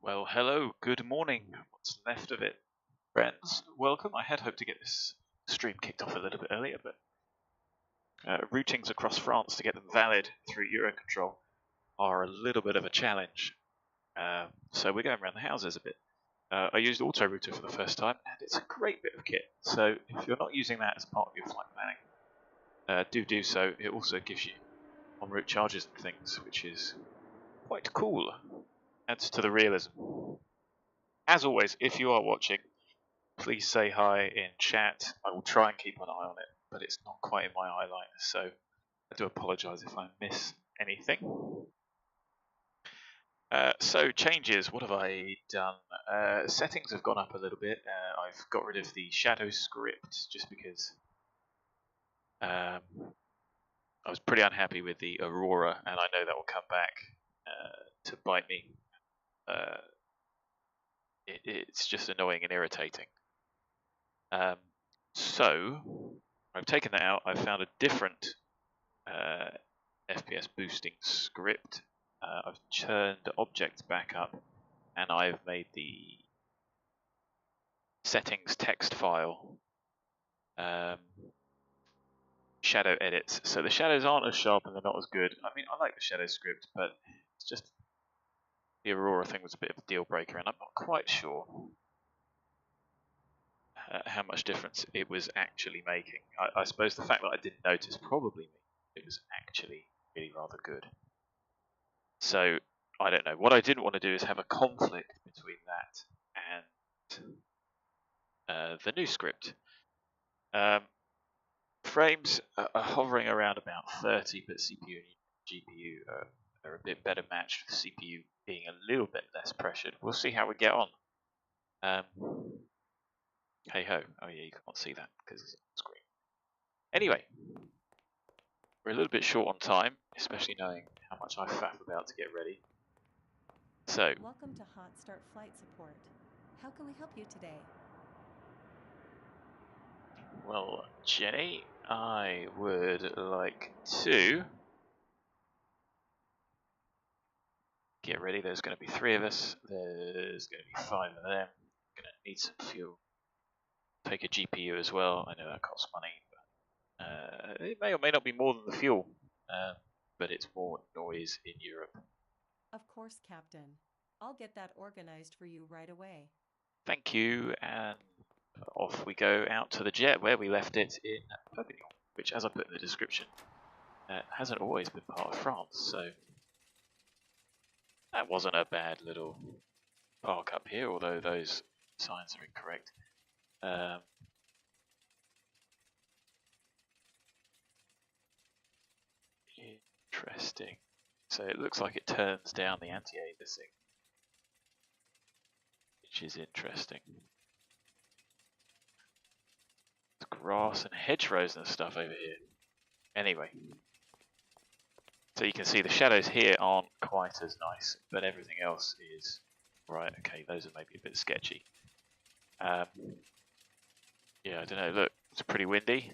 Well, hello, good morning. What's left of it, friends? Welcome. I had hoped to get this stream kicked off a little bit earlier, but routings across France to get them valid through Eurocontrol are a little bit of a challenge. So we're going around the houses a bit. I used AutoRouter for the first time, and it's a great bit of kit. So if you're not using that as part of your flight planning, do so. It also gives you en route charges and things, which is quite cool. Adds to the realism. As always, if you are watching, please say hi in chat. I will try and keep an eye on it, but it's not quite in my eye line, so I do apologise if I miss anything. So changes, what have I done? Settings have gone up a little bit. I've got rid of the shadow script just because I was pretty unhappy with the Aurora, and I know that will come back to bite me. It's just annoying and irritating. So I've taken that out. I've found a different FPS boosting script. I've turned objects back up, and I've made the settings text file shadow edits. So the shadows aren't as sharp and they're not as good. I mean, I like the shadow script, but it's just the Aurora thing was a bit of a deal breaker, and I'm not quite sure how much difference it was actually making. I suppose the fact that I didn't notice probably means it was actually really rather good. So I don't know. What I didn't want to do is have a conflict between that and the new script. Frames are hovering around about 30, but CPU and GPU are a bit better matched, with CPU being a little bit less pressured. We'll see how we get on. Hey ho. Oh yeah, you can't see that because it's on the screen. Anyway, we're a little bit short on time, especially knowing how much I faff about to get ready. So, welcome to Hot Start Flight Support. How can we help you today? well, Jenny, I would like to get ready. There's going to be 3 of us. There's going to be 5 of them. Going to need some fuel. Take a GPU as well. I know that costs money, but it may or may not be more than the fuel. But it's more noise in Europe. Of course, Captain. I'll get that organized for you right away. Thank you, and off we go out to the jet where we left it in Perpignan, which, as I put in the description, hasn't always been part of France, so that wasn't a bad little park up here, although those signs are incorrect. Interesting. So it looks like it turns down the anti-aliasing, which is interesting. There's grass and hedgerows and stuff over here. Anyway, so you can see the shadows here aren't quite as nice, but everything else is right. Okay, those are maybe a bit sketchy. Yeah, I don't know. Look, it's pretty windy.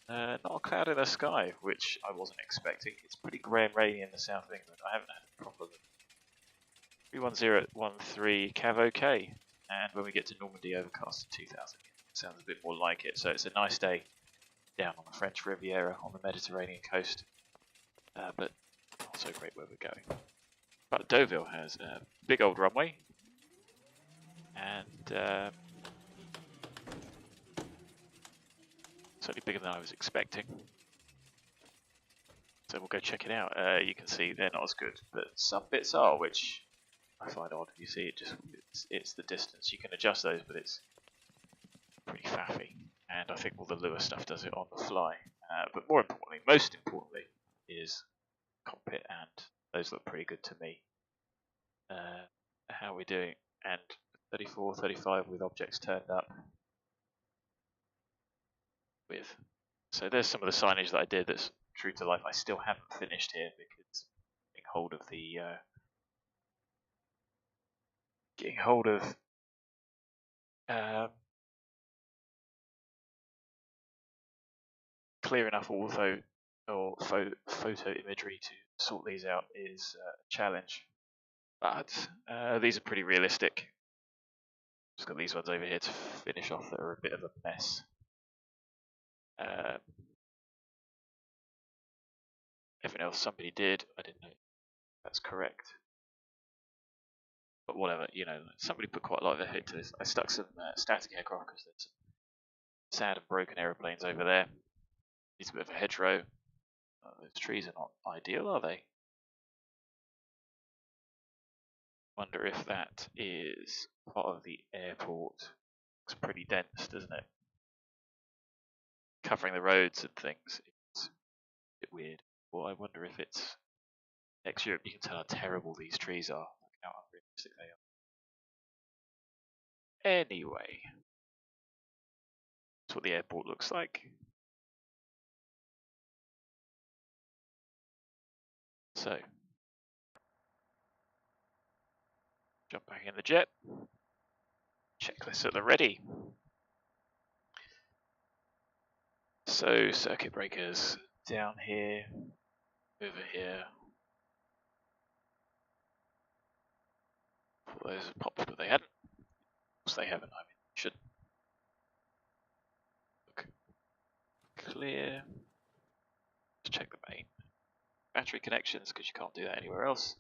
Not a cloud in the sky, which I wasn't expecting. It's pretty grey and rainy in the south of England. I haven't had a problem. 31013 Cav OK, and when we get to Normandy, overcast to 2000. Sounds a bit more like it. So it's a nice day down on the French Riviera on the Mediterranean coast, but not so great where we're going. But Deauville has a big old runway, and certainly bigger than I was expecting. So we'll go check it out. You can see they're not as good, but some bits are, which I find odd. You see, it's the distance. You can adjust those, but it's pretty faffy. And I think all the Lua stuff does it on the fly. But more importantly, most importantly, is cockpit, and those look pretty good to me. How are we doing? And 34, 35 with objects turned up. So there's some of the signage that I did that's true to life. I still haven't finished here because getting hold of clear enough ortho or photo imagery to sort these out is a challenge. but these are pretty realistic. Just got these ones over here to finish off that are a bit of a mess. Everything else somebody did, I didn't know if that's correct. But whatever, you know, somebody put quite a lot of effort into this. I stuck some static aircraft because there's some sad and broken aeroplanes over there. Needs a bit of a hedgerow. Those trees are not ideal, are they? Wonder if that is part of the airport. Looks pretty dense, doesn't it? Covering the roads and things. It's a bit weird. Well, I wonder if it's next Europe. You can tell how terrible these trees are. Look how unrealistic they are. Anyway, that's what the airport looks like. So, jump back in the jet. Checklist at the ready. So, circuit breakers down here, over here. Those have popped, but they hadn't. Of course, they haven't. I mean, should look clear. Let's check the main battery connections because you can't do that anywhere else.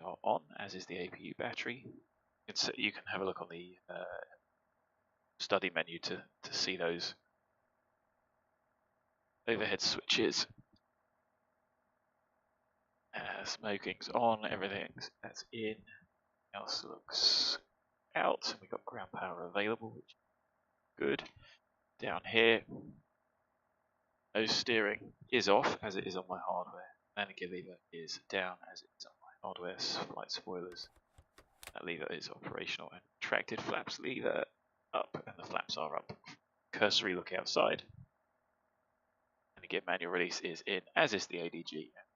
Are on, as is the APU battery. You can have a look on the study menu to see those overhead switches. Smoking's on, everything's that's in. Else looks out. We've got ground power available, which is good. Down here, no steering is off as it is on my hardware. Landing lever is down as it is on my hardware. Flight spoilers. That lever is operational, and retracted flaps lever up, and the flaps are up. Cursory look outside. And again, manual release is in, as is the ADG, and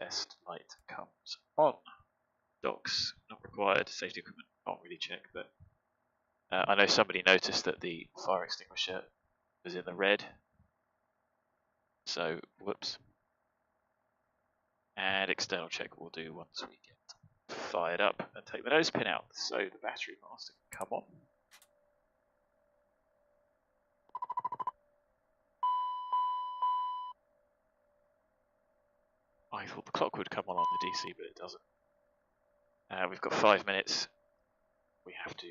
test light comes on. Docks not required. Safety equipment can't really check, but I know somebody noticed that the fire extinguisher was in the red. So, whoops. And external check we'll do once we get fired up and take the nose pin out. So the battery master can come on. I thought the clock would come on the DC, but it doesn't. We've got 5 minutes. We have to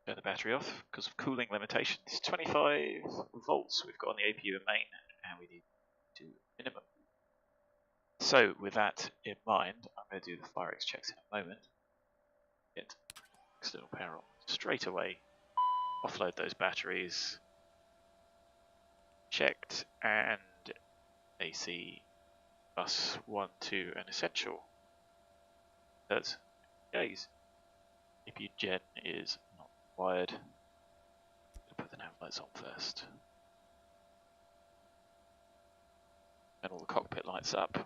turn the battery off because of cooling limitations. 25 volts we've got on the APU and main, and we need to minimum. So with that in mind, I'm going to do the FireX checks in a moment. Get external power on straight away. Offload those batteries. Checked, and AC bus 1, 2, and essential. That's days. APU gen is not required. Put the nav lights on first. And all the cockpit lights up.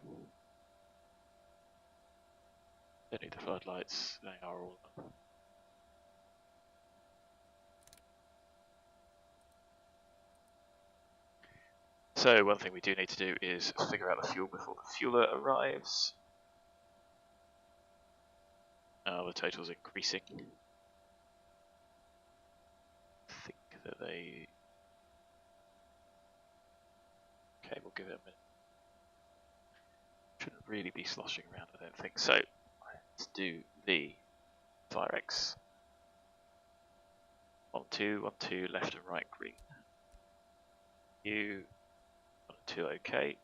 Don't need the floodlights, they are all up. So one thing we do need to do is figure out the fuel before the fueler arrives. The total's increasing. I think that they... Okay, we'll give it a minute. Shouldn't really be sloshing around, I don't think. So, let's do the FireX. 1, 2, 1, 2, left and right green. U, 1, 2, okay.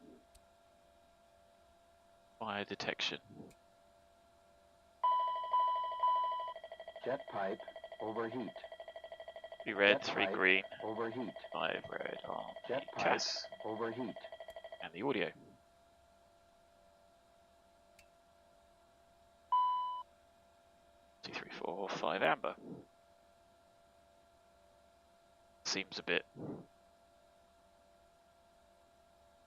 Fire detection. Jet pipe overheat. 3 red, Jet 3 pipe green, overheat. 5 red on Jet the pipe CAS overheat. and the audio. Two, 3, 4, 5 amber. Seems a bit...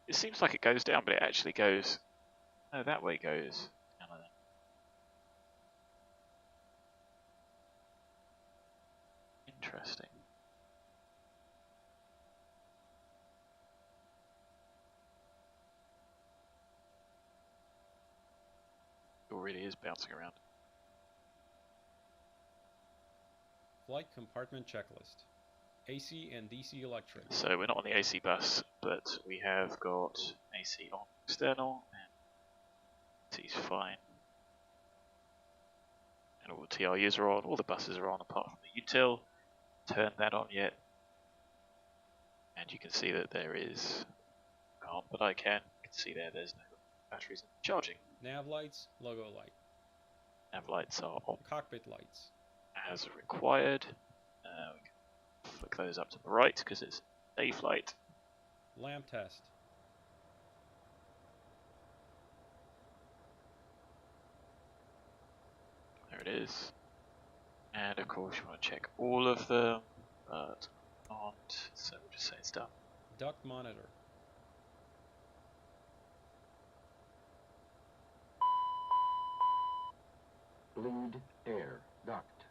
It seems like it goes down, but it actually goes... No, that way goes down. Interesting. really is bouncing around. Flight compartment checklist. AC and DC electric. So we're not on the AC bus, but we have got AC on external, and AC's fine. And all the TRUs are on, all the buses are on apart from the util. Turn that on yet. And you can see that there is, can't, but I can. You can see there's no batteries charging. Nav lights, logo light. Nav lights are on Cockpit lights. as required. We can flick those up to the right because it's day flight. Lamp test. There it is. And of course you want to check all of them, but not, so we'll just say it's done. Duct monitor. Bleed air duct.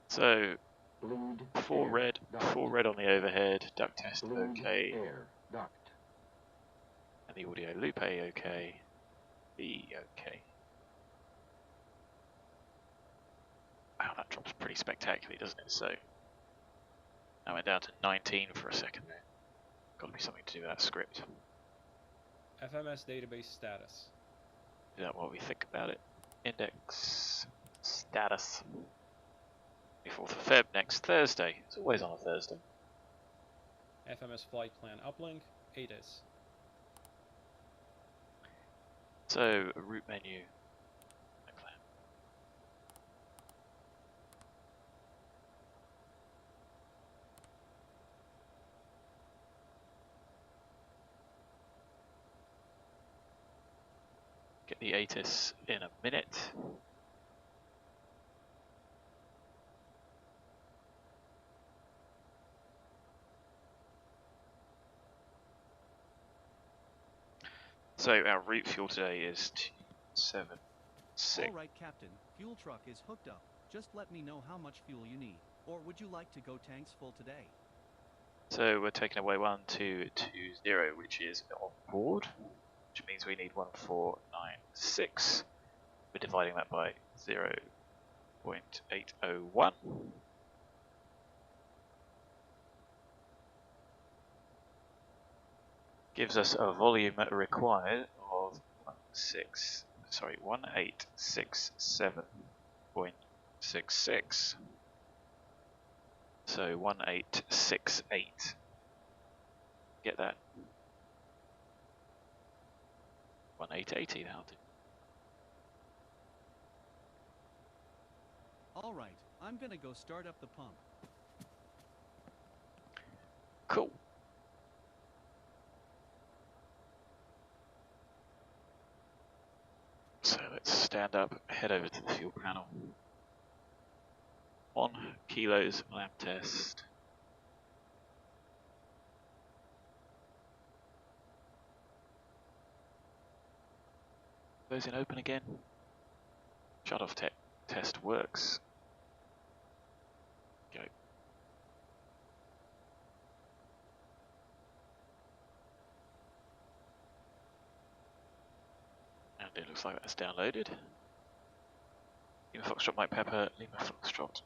So Bleed four air red, duct. four red on the overhead, duct test Bleed okay, air duct. and the audio loop A okay, B okay. Wow, that drops pretty spectacularly, doesn't it? So now we're down to 19 for a second there. Got to be something to do with that script. FMS database status. Is that what we think about it? Index status. 24th of Feb next Thursday. It's always on a Thursday. FMS flight plan uplink. ATIS. So route menu. Get the ATIS in a minute. So our route fuel today is 276. All right, Captain. Fuel truck is hooked up. Just let me know how much fuel you need. Or would you like to go tanks full today? So we're taking away 1220, which is on board, which means we need 1496. We're dividing that by 0.801. Gives us a volume required of 1867.66. So 1868. Get that? 1880, that'll do. All right, I'm gonna go start up the pump. Cool. So let's stand up, head over to the fuel panel. 1 kilos lamp test. Goes in open again. Shut off test works. Go. And it looks like that's downloaded. Lima Foxtrot Mike Pepper, Lima Foxtrot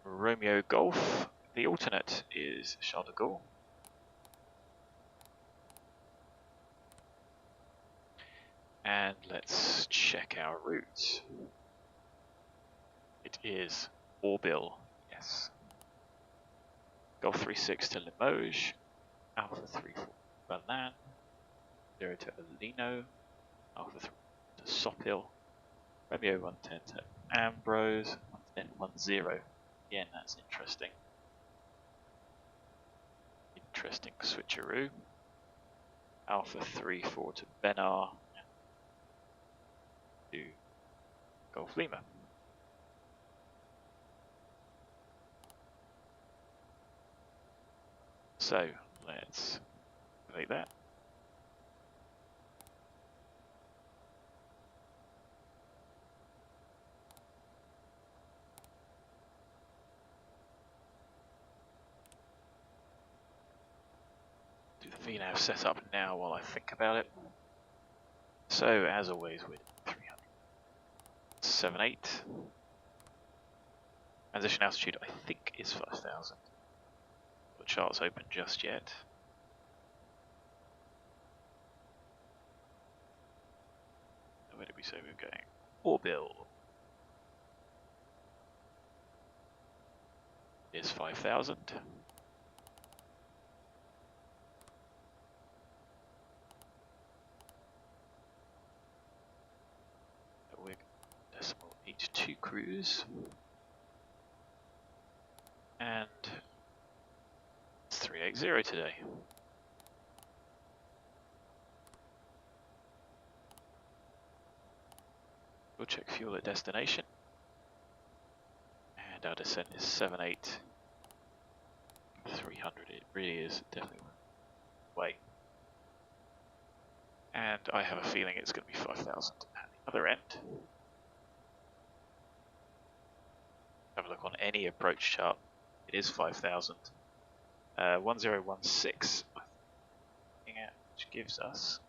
Romeo Golf. The alternate is Charles de Gaulle. And let's check our route. It is ORBIL, yes. Golf 36 to Limoges, Alpha 34 BALAN, 0 to OLINO, Alpha 3 to SOPIL, Romeo 110 to Ambrose, 110. Again, that's interesting. Interesting switcheroo. Alpha 34 to BENAR, to Golf Lima. So let's delete that. Do the VNAV setup now while I think about it. So as always with 300. 78. Transition altitude, I think, is 5,000. The chart's open just yet. Where did we say we were going? ORBIL is 5,000. We're decimal H2 cruise. And it's 380 today. We'll check fuel at destination. And our descent is 78. 300, it really is definitely way. And I have a feeling it's going to be 5,000 at the other end. Have a look on any approach chart. It is 5,000. 1016, which gives us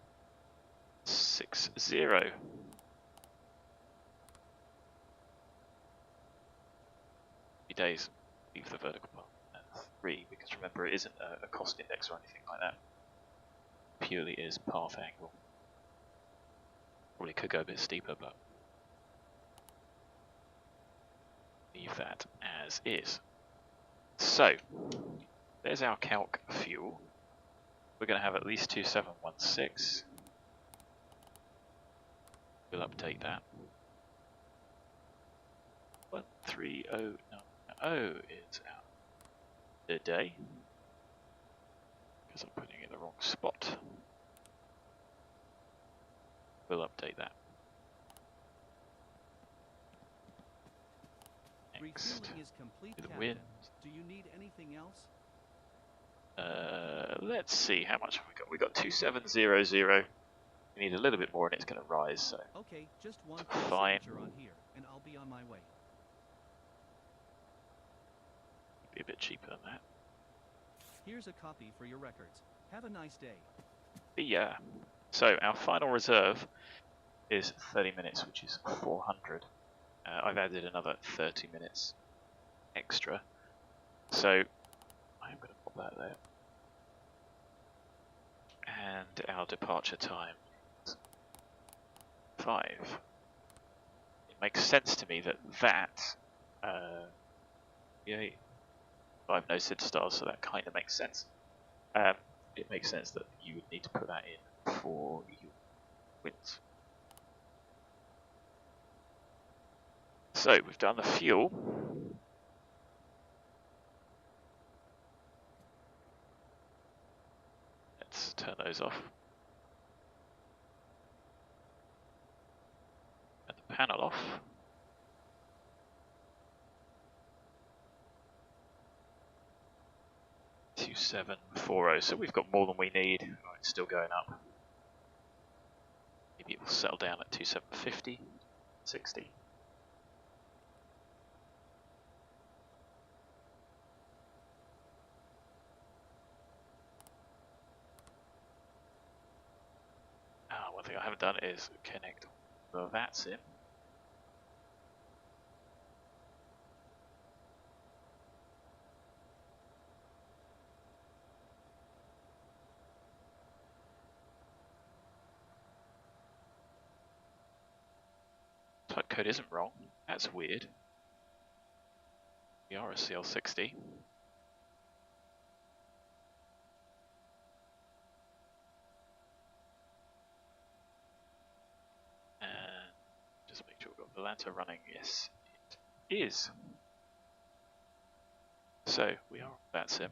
60. Days leave the vertical part at 3, because remember it isn't a cost index or anything like that. Purely is path angle. Probably could go a bit steeper, but leave that as is. So there's our calc fuel. We're going to have at least 2716. We'll update that. 13090 is out today because I'm putting it in the wrong spot. We'll update that. Next, Refueling is complete, to the Captain. wind. Do you need anything else? Let's see, how much have we got? We got 2700. We need a little bit more and it's going to rise, so Okay, just one Fine. signature on here, and I'll be on my way. be a bit cheaper than that. Here's a copy for your records. Have a nice day. Yeah. So our final reserve is 30 minutes, which is 400. I've added another 30 minutes extra. So I'm going to pop that there. And our departure time is 5. It makes sense to me that yeah, 5 no SID stars, so that kind of makes sense. It makes sense that you would need to put that in for your wins. So we've done the fuel. Let's turn those off. And the panel off. $2740, so we've got more than we need. Oh, it's still going up. Maybe it will settle down at 2750, 60. One thing I haven't done is connect the VATSIM. Type code isn't wrong. That's weird. We are a CL60. And just make sure we've got Volanta running. Yes, it is. So we are on VATSIM. There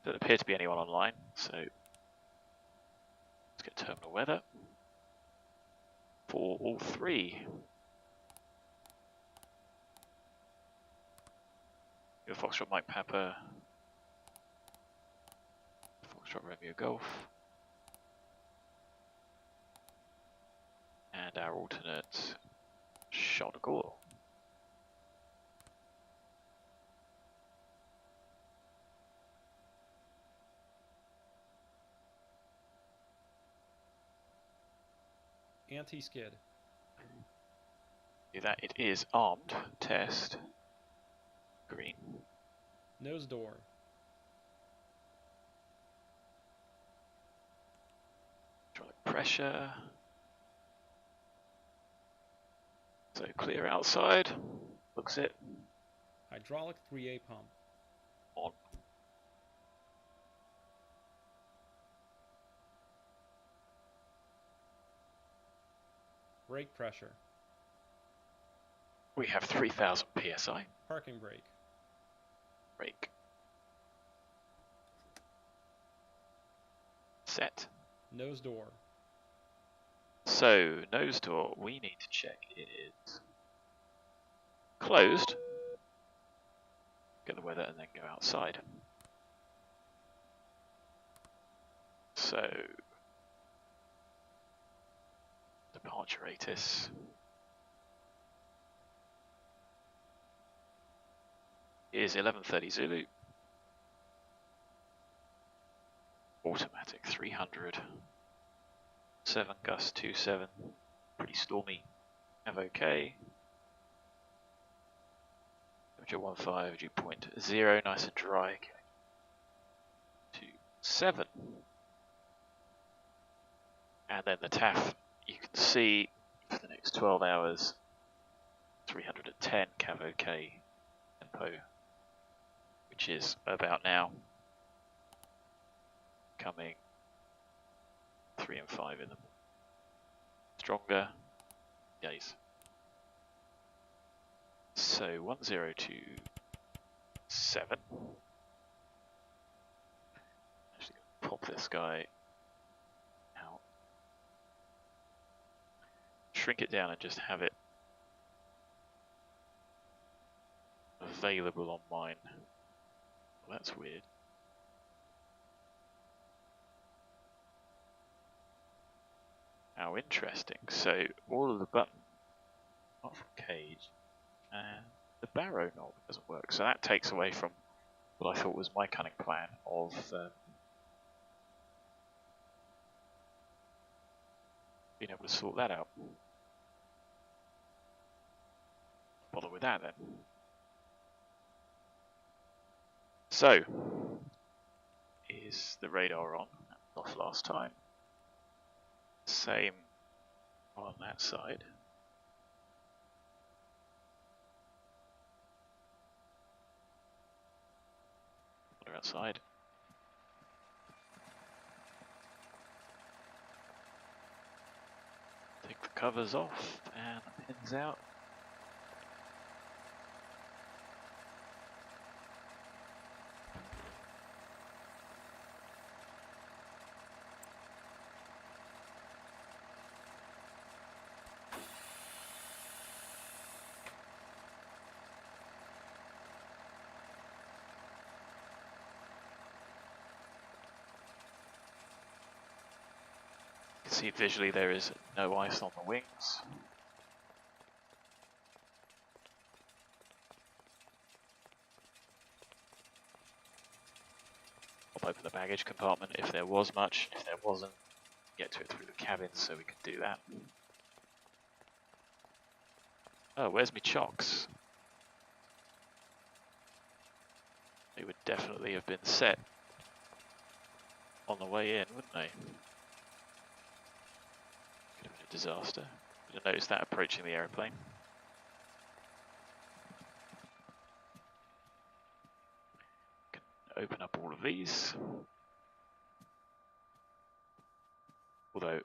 doesn't appear to be anyone online, so let's get terminal weather for all 3. Your Foxtrot Mike Papa, Foxtrot Romeo Golf, and our alternate Charles de Gaulle. Anti-skid. Do that. It is armed. Test. Green. Nose door. Hydraulic pressure. So clear outside. Looks it. Hydraulic 3A pump. On. Brake pressure. We have 3000 psi. Parking brake. Brake. Set. Nose door. So, nose door, we need to check is closed. Get the weather and then go outside. So, departure ATIS. Is 11:30 Zulu. Automatic 300. 7 gust 27. Pretty stormy. FOK. Temperature 15, dew point 0, nice and dry. Okay. 7. And then the TAF, you can see for the next 12 hours, 310 KVK tempo, which is about now. Coming 3 and 5 in them. Stronger days. So 1027. Actually, pop this guy out. Shrink it down and just have it available on mine. Well, that's weird. How interesting. So all of the buttons apart from cage and the barrow knob doesn't work. So that takes away from what I thought was my cunning plan of being able to sort that out. Bother with that then. So is the radar on? Off last time. Same on that side. Water outside. Take the covers off and the pins out. You can see visually there is no ice on the wings. Pop open the baggage compartment if there was much. If there wasn't, get to it through the cabin so we could do that. Oh, where's my chocks? They would definitely have been set on the way in, wouldn't they? Could have been a disaster. Could have noticed that approaching the aeroplane. Can open up all of these. Although,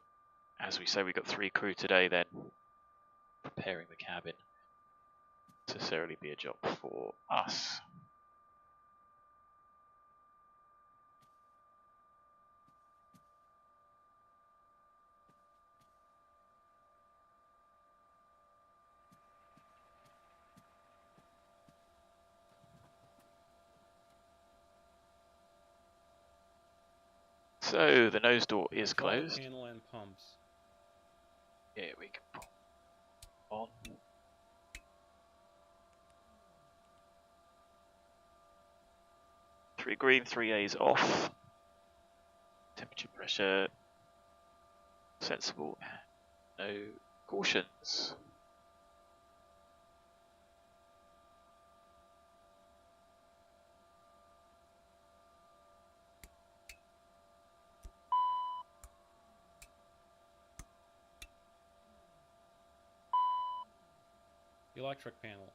as we say, we've got 3 crew today, then preparing the cabin won't necessarily be a job for us. So the nose door is closed. Panel and pumps. Yeah, we can put on. Three green, 3A's off. Temperature, pressure, sensible. No cautions. Electric panel.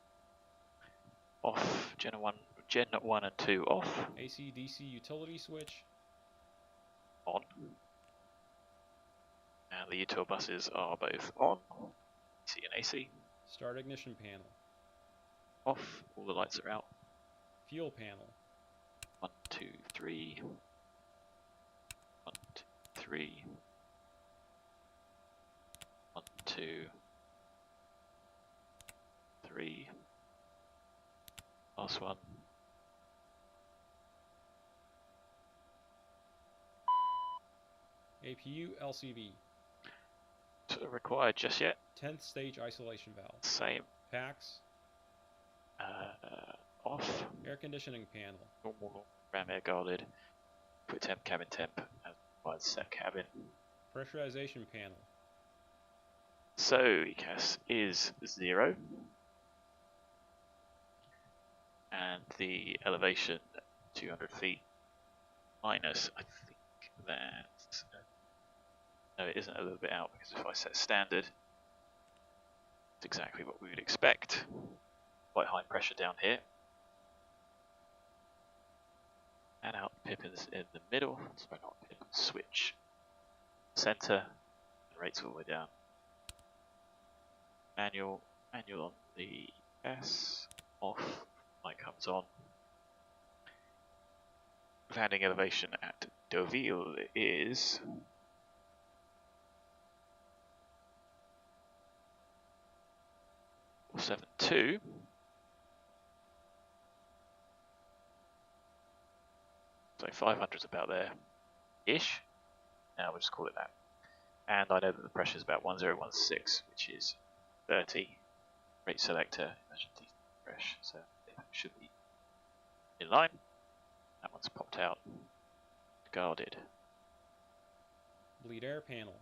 Off. Gen 1 and 2 off. AC DC utility switch. On. And the util buses are both on. AC and AC. Start ignition panel. Off. All the lights are out. Fuel panel. 1, 2, 3. 1, 2, 3. 1, 2, 3. Last one. APU LCV. Not required just yet. 10th stage isolation valve. Same. Packs. Off. Air conditioning panel. Normal. Ram air guarded. Quick temp, cabin temp. As required, set cabin. Pressurization panel. So ECAS is 0. And the elevation 200 feet minus, I think that's, no it isn't, a little bit out, because if I set standard, it's exactly what we would expect. Quite high pressure down here. And out Pippins in the middle, sorry not Pippins, switch center, and rates all the way down. Manual on the S, off, light comes on. Landing elevation at Deauville is 472. So 500's about there-ish. Now we'll just call it that. And I know that the pressure is about 1016, which is 30. Rate selector, emergency pressure, so it should be in line. That one's popped out. Guarded. Bleed air panel.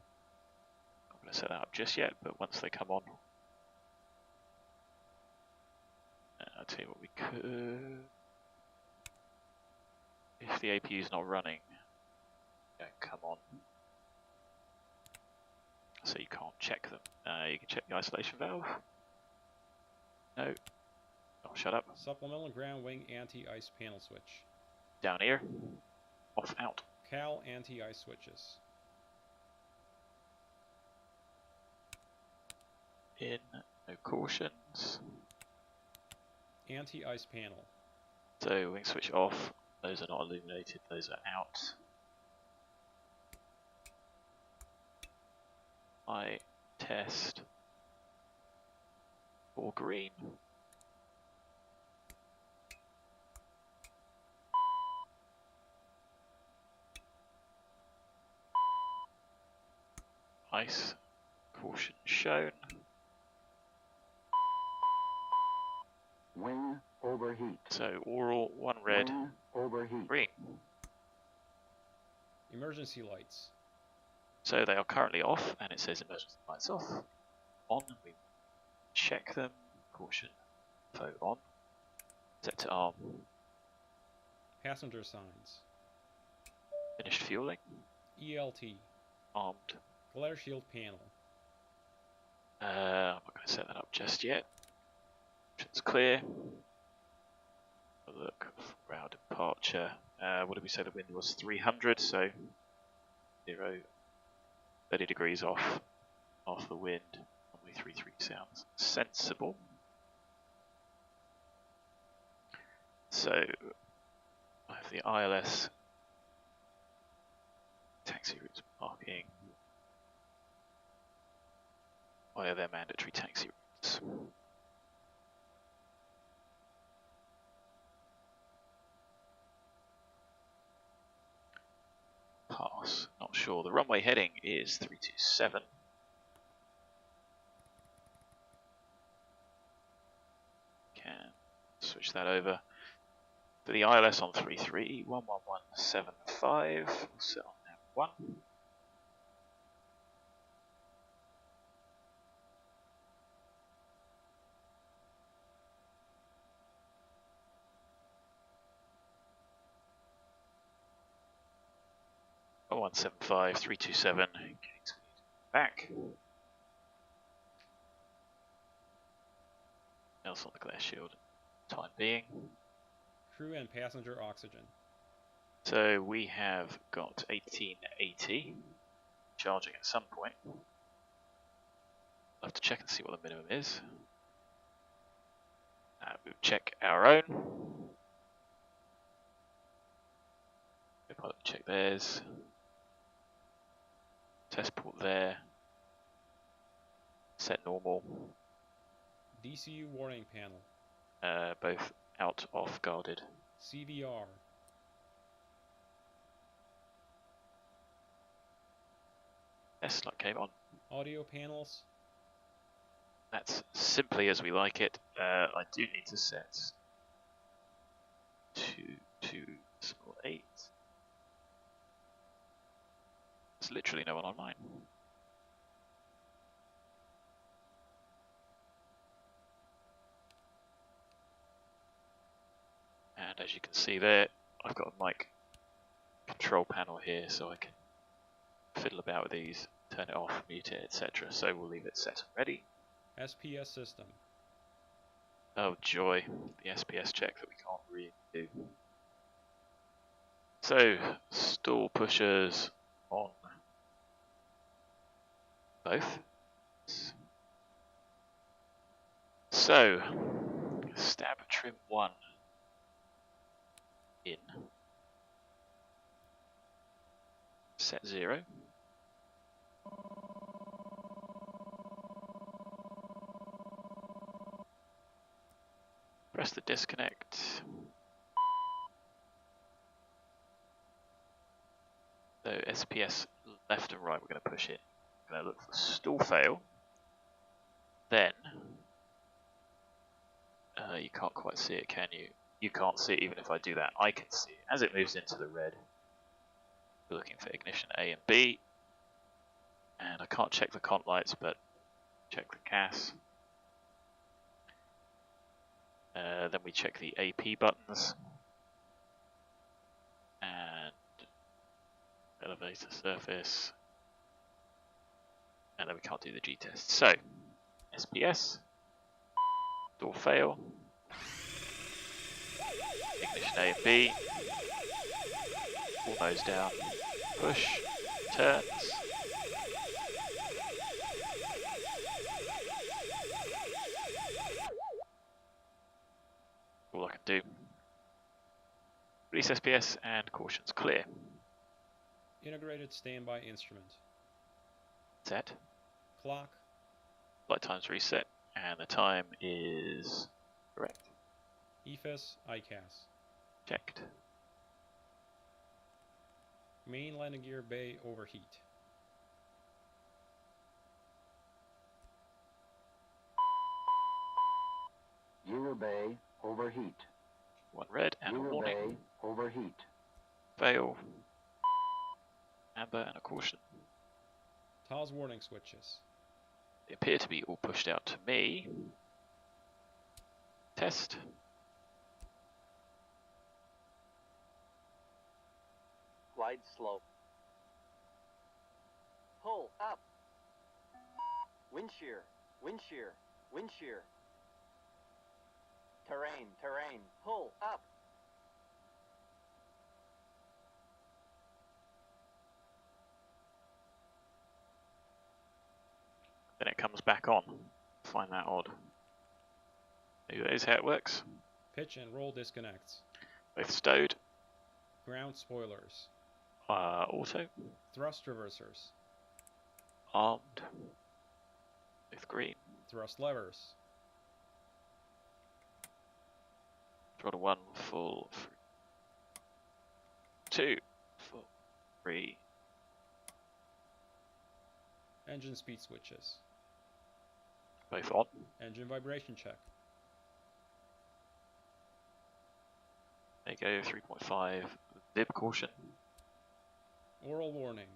Not going to set that up just yet, but once they come on, I'll tell you what we could. If the APU is not running, don't come on. So you can't check them. You can check the isolation valve. No. Oh, shut up. Supplemental ground wing anti-ice panel switch. Down here. Off, out. Cal anti-ice switches. In. No cautions. Anti-ice panel. So wing switch off. Those are not illuminated. Those are out. I test for green. Ice caution shown. Wing overheat. So oral, one red, Wing overheat. green. Emergency lights. So they are currently off, and it says emergency lights off. On, we check them. Caution, info on. Set to arm. Passenger signs. Finished fueling. ELT. Armed. Glare shield panel. I'm not going to set that up just yet. Options clear. Look for our departure. What did we say the wind was? 300, so 30 degrees off the wind. Only 33 sounds sensible. So I have the ILS taxi routes marking. Why are there mandatory taxi routes? Pass, not sure. The runway heading is 327. Can switch that over. For the ILS on 33, 11175. We'll set on that one. Oh, 175, 327. Back. else on the glare shield. Time being. Crew and passenger oxygen. So we have got 1880 charging at some point. I'll have to check and see what the minimum is. We'll check our own. Check theirs. Test port there. Set normal. DCU warning panel. Both out, off, guarded. CVR. Yes, light came on. Audio panels. That's simply as we like it. I do need to set to small 8. There's literally no one on mine. And as you can see there, I've got a mic control panel here, so I can fiddle about with these, turn it off, mute it, etc. So we'll leave it set and ready. SPS system. Oh joy, the SPS check that we can't really do. So, stall pushers on both. So, stab trim 1 in. Set 0. Press the disconnect. So SPS left and right we're going to push it. We're going to look for stall fail. Then, you can't quite see it, can you? You can't see it even if I do that. I can see it. As it moves into the red, we're looking for ignition A and B. And I can't check the cont lights, but check the CAS. Then we check the AP buttons. And elevator surface. And then we can't do the G test. So, SPS, door fail, ignition A and B, full nose down, push, turns. All I can do. Release SPS and cautions clear. Integrated standby instrument. Set. Clock. Flight times reset, and the time is correct. EFIS ICAS. Checked. Main landing gear bay overheat. Gear bay overheat. One red and a Gear warning. bay overheat. Fail. Amber and a caution. TOS warning switches. They appear to be all pushed out to me. Test. Glide slope. Pull up. Wind shear, wind shear, wind shear. Terrain, terrain, pull up. Then it comes back on. Find that odd. Maybe that is how it works. Pitch and roll disconnects. Both stowed. Ground spoilers. Auto. Thrust reversers. Armed. Both green. Thrust levers. Throttle 1 full. 2 full. 3. Engine speed switches. Both on. Engine vibration check. There you go. 3.5. Vib caution. Oral warning.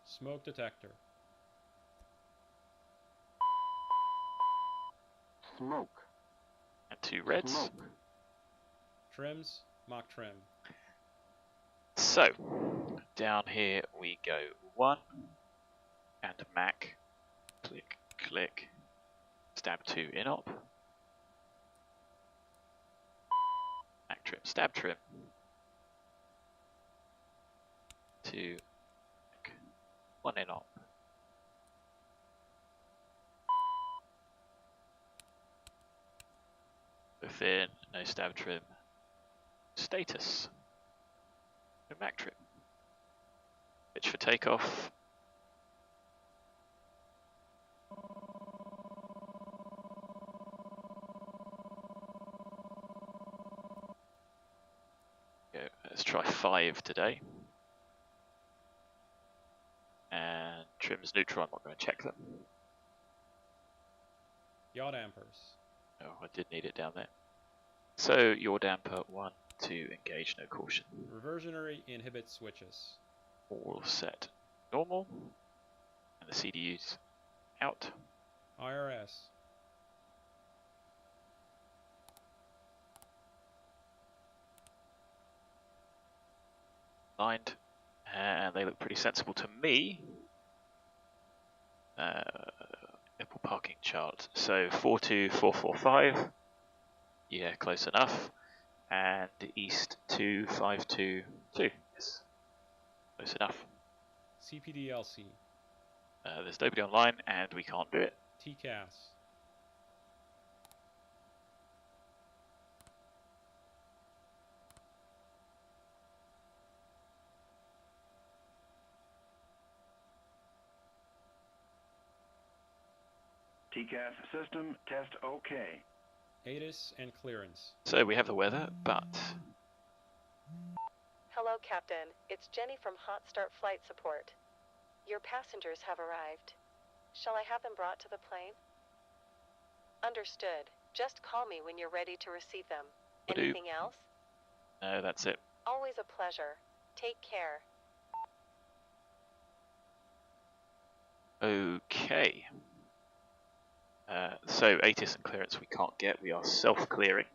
Smoke detector. Smoke. And 2 reds. Smoke. Trims. Mock trim. So, down here we go 1 and Mac, click, click, stab 2 inop, Mac trim, stab trim, 2, Mac, 1 inop, within, no stab trim, status, no Mac trim, pitch for takeoff, let's try 5 today. And trims neutral, I'm not going to check them. Yaw dampers. Oh, I did need it down there. So, your damper 1, 2, engage, no caution. Reversionary inhibit switches. All set normal. And the CDU's out. IRS. Lined. And they look pretty sensible to me. Apple parking chart. So 42445. Yeah, close enough. And east 2522. Yes, close enough. CPDLC. There's nobody online, and we can't do it. TCAS. TCAS system test OK. ATIS and clearance. So we have the weather, but Hello, Captain. It's Jenny from Hot Start Flight Support. Your passengers have arrived. Shall I have them brought to the plane? Understood. Just call me when you're ready to receive them. Will do. Anything else? no, that's it. Always a pleasure. Take care. Okay. So ATIS and clearance we can't get, we are self-clearing.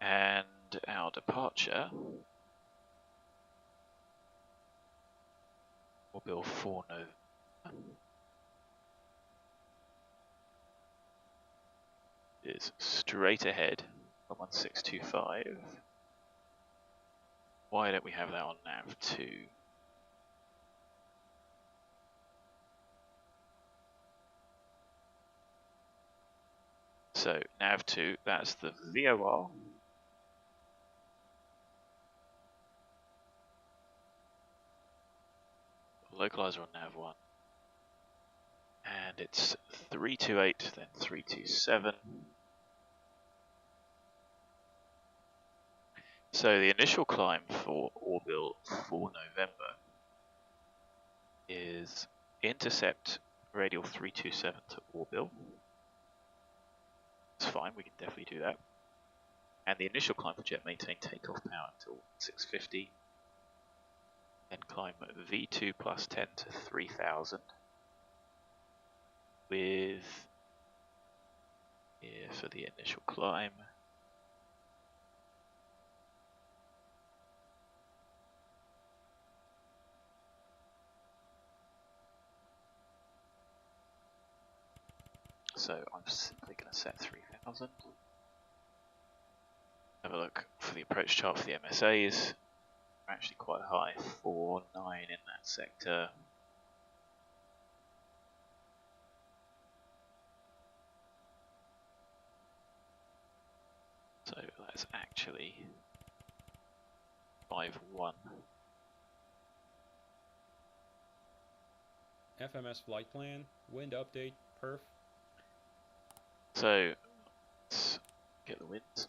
And our departure ORBIL 4 November is straight ahead from 1625. Why don't we have that on nav 2? So nav 2, that's the VOR. Localizer on nav 1. And it's 328, then 327. So the initial climb for ORBIL for November is intercept radial 327 to ORBIL. It's fine, we can definitely do that. And the initial climb for jet maintain takeoff power until 650. Then climb V2 plus 10 to 3000. With, here for the initial climb, so I'm simply going to set 3000. Have a look for the approach chart for the MSAs. We're actually quite high, 4.9 in that sector. So that's actually 5.1. FMS flight plan. Wind update. Perf. So let's get the winds.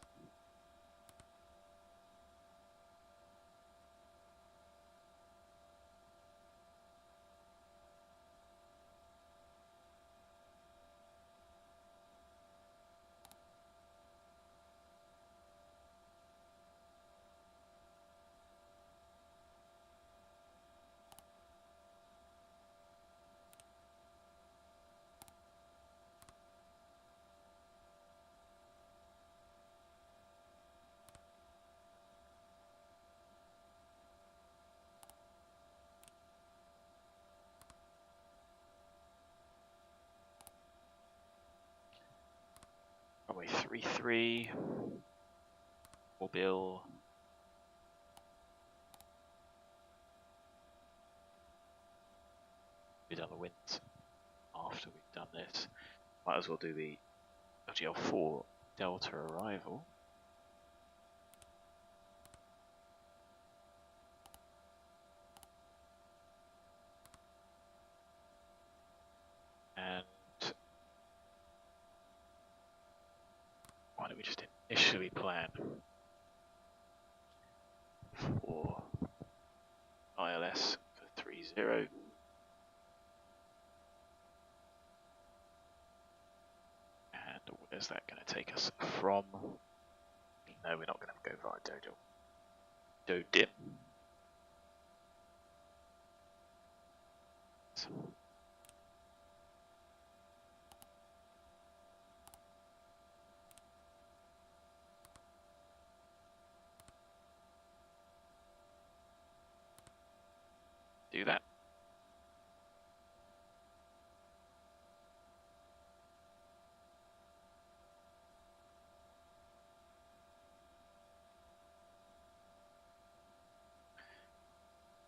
3-3. ORBIL. We've done the winds after we've done this. Might as well do the LGL4 Delta arrival. And why don't we just initially plan for ILS for 3-0. And where's that going to take us from? No, we're not going to go via Deauville. Do that.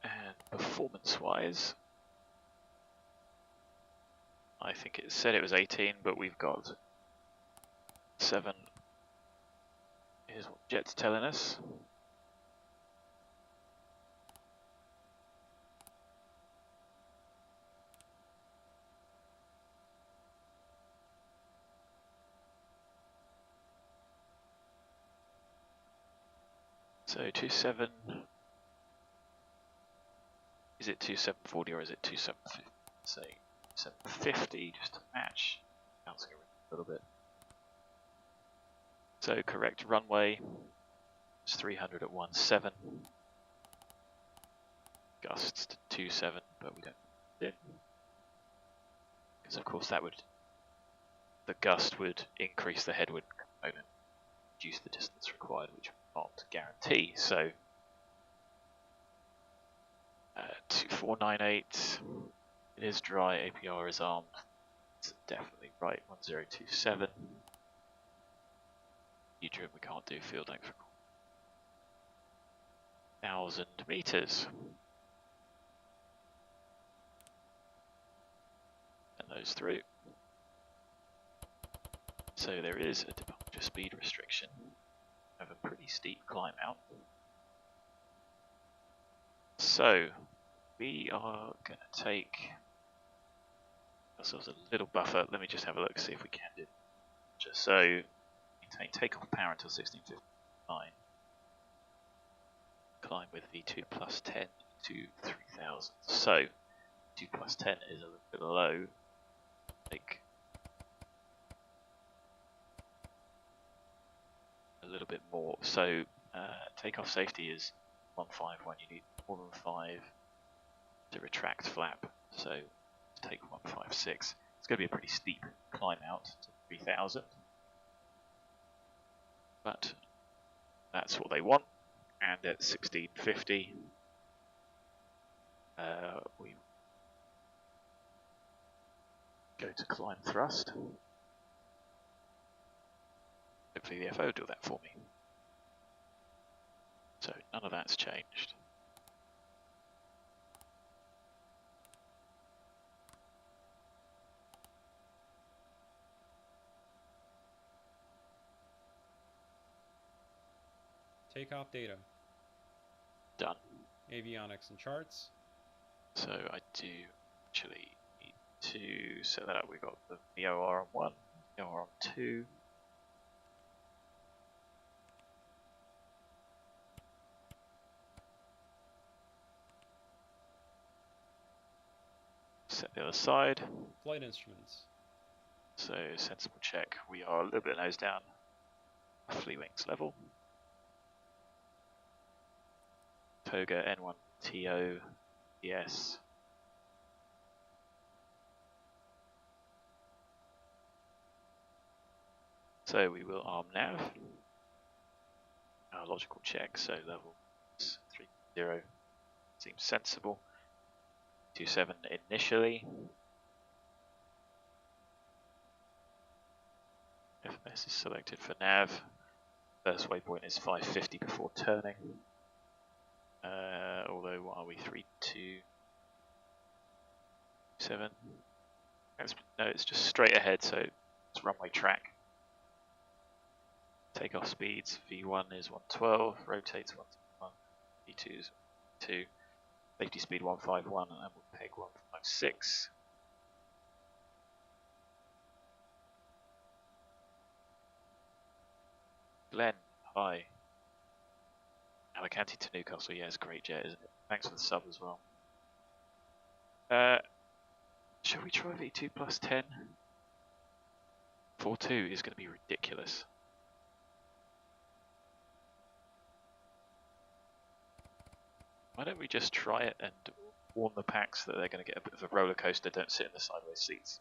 And performance-wise, I think it said it was 18, but we've got 7. Here's what Jet's telling us. So 27, is it 2740 or is it 2750? Say 750 just to match, bouncing around a little bit. So correct runway is 300 at 17, gusts to 27, but we don't need it. Because of course that would, the gust would increase the headwind component, reduce the distance required, which would not guarantee. So 2498, it is dry, APR is armed, it's definitely right, 1027. Trim we can't do, field length 1,000 meters. And those through. So there is a departure speed restriction of a pretty steep climb out. So we are going to take ourselves a little buffer. Let me just have a look, see if we can do it. Just so maintain takeoff power until 1659. Climb with V2 plus 10 to 3000. So 2 plus 10 is a little bit low. Take a little bit more. So takeoff safety is 151. You need more than 5 to retract flap. So take 156. It's going to be a pretty steep climb out to 3000. But that's what they want. And at 1650, we go to climb thrust. Hopefully the FO will do that for me. So none of that's changed. Takeoff data. Done. Avionics and charts. So I do actually need to set that up. We've got the OR on 1, the OR on 2. Set the other side. Flight instruments. So sensible check. We are a little bit nose down, roughly wings level. Toga N1 TO, yes. So we will arm nav. Our logical check, so level 30 seems sensible. 27 initially. FMS is selected for nav. First waypoint is 550 before turning. Although, what are we? 327. No, it's just straight ahead, so it's runway track. Takeoff speeds, V1 is 112, rotates 121, V2 is 2, safety speed 151, and we'll peg 156. Glenn, hi. Alicante to Newcastle, yeah, it's a great jet, isn't it? Thanks for the sub as well. Shall we try V2 plus 10? 4.2 is going to be ridiculous. Why don't we just try it and warn the packs that they're going to get a bit of a roller coaster, don't sit in the sideways seats.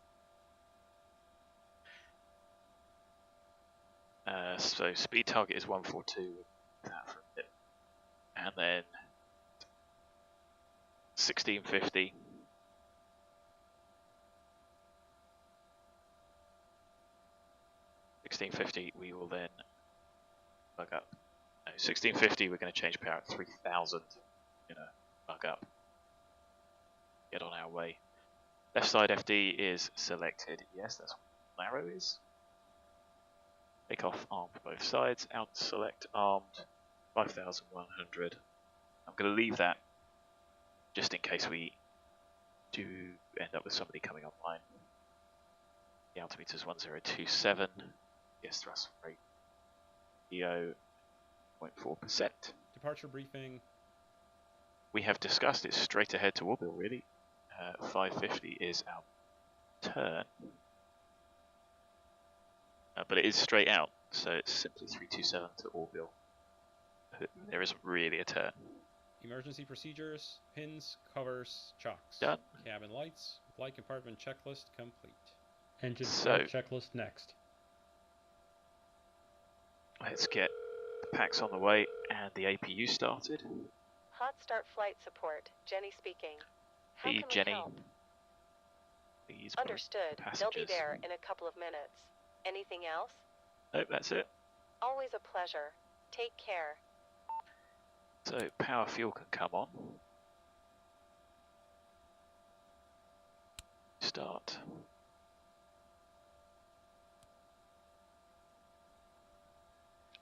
So speed target is 142 with that for a bit. And then 1650. 1650 we will then bug up. No, 1650 we're going to change power at 3000. Going to bug up. Get on our way. Left side FD is selected. Yes, that's what narrow is. Take off armed both sides. Out select armed. 5100. I'm going to leave that just in case we do end up with somebody coming online. The altimeter is 1027. Yes, thrust rate. EO 0.4%. Departure briefing. We have discussed it straight ahead to ORBIL, really. 550 is our turn. But it is straight out, so it's simply 327 to ORBIL. There isn't really a turn. Emergency procedures, pins, covers, chocks. Done. Cabin lights, flight compartment checklist complete. Engine So, checklist next. Let's get the packs on the way and the APU started. Hot start flight support. Jenny speaking. How Hey, can Jenny. we help? Please, Understood. They'll be passengers. there in a couple of minutes. Anything else? Nope, that's it. Always a pleasure. Take care. So power fuel can come on. Start.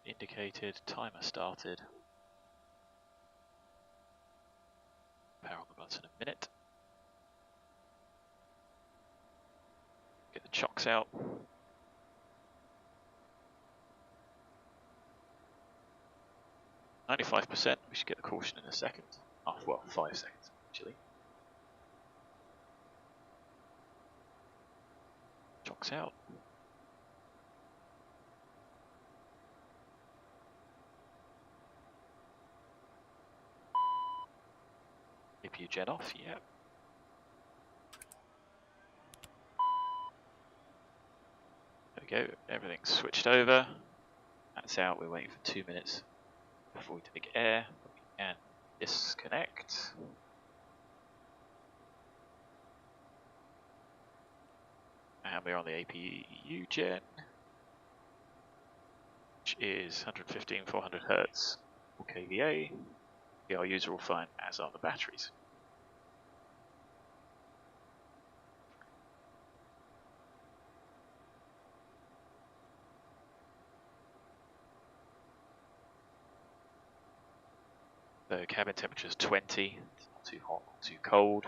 Indicated, timer started. Power on the button in a minute. Get the chocks out. %. We should get the caution in a second. Oh, well, 5 seconds actually. Chocks out. APU gen off, yeah. There we go, everything's switched over. That's out, we're waiting for 2 minutes before we take air. We can disconnect. And we're on the APU gen, which is 115, 400 Hz or kVA. Our user will find, as are the batteries. The cabin temperature is 20. It's not too hot, not too cold.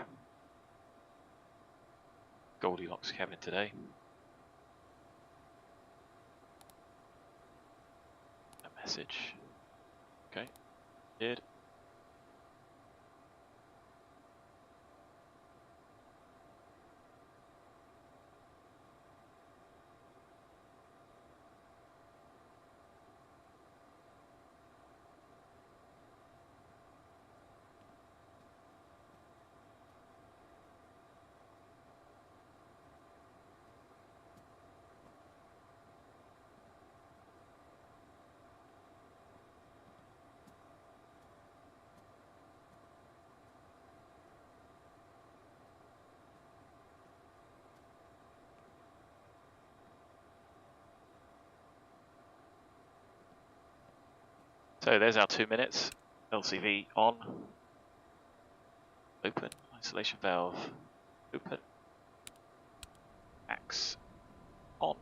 Goldilocks cabin today. A message. Okay, did. So there's our 2 minutes. LCV on. Open. Isolation valve. Open. Max. On.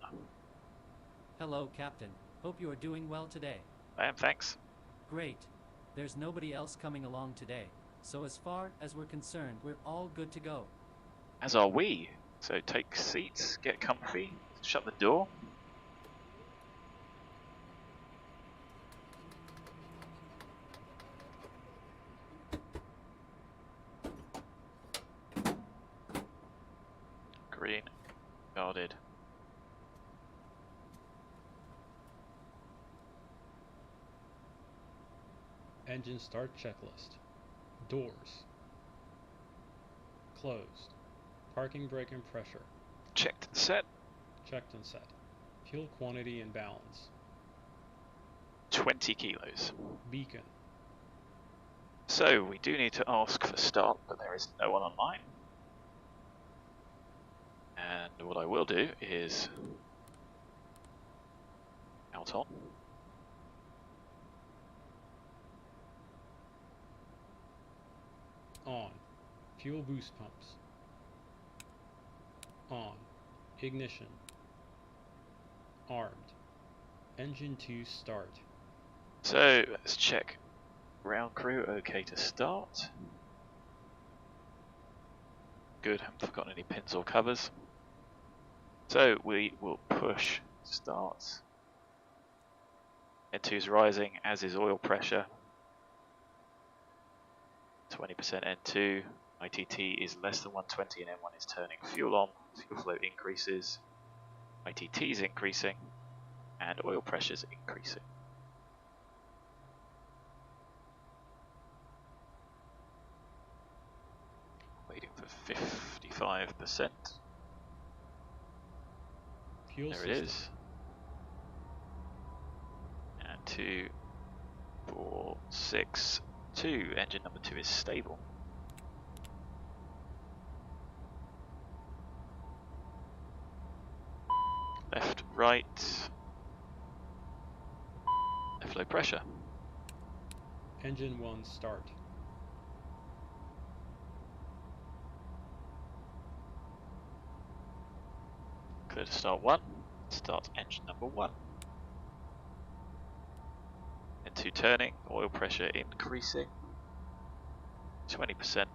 Hello, Captain. Hope you are doing well today. I am, thanks. Great. There's nobody else coming along today. So as far as we're concerned, we're all good to go. As are we. So take seats, get comfy, shut the door. Green, guarded. Engine start checklist. Doors. Closed. Parking brake and pressure. Checked and set. Checked and set. Fuel quantity and balance. 20 kilos. Beacon. So we do need to ask for start, but there is no one online. And what I will do is out on. On. Fuel boost pumps. On. Ignition. Armed. Engine 2 start. So let's check. Ground crew okay to start. Good, haven't forgotten any pins or covers. So we will push start. N2 is rising, as is oil pressure. 20% N2. ITT is less than 120 and N1 is turning fuel on. Fuel flow increases. ITT is increasing. And oil pressure is increasing. Waiting for 55%. Fuel There system. it is. And 2, 4, 6, 2. Engine number 2 is stable. Left, right. Left low pressure. Engine 1 start. Clear to start 1. Start engine number 1. N2 turning, oil pressure increasing. 20%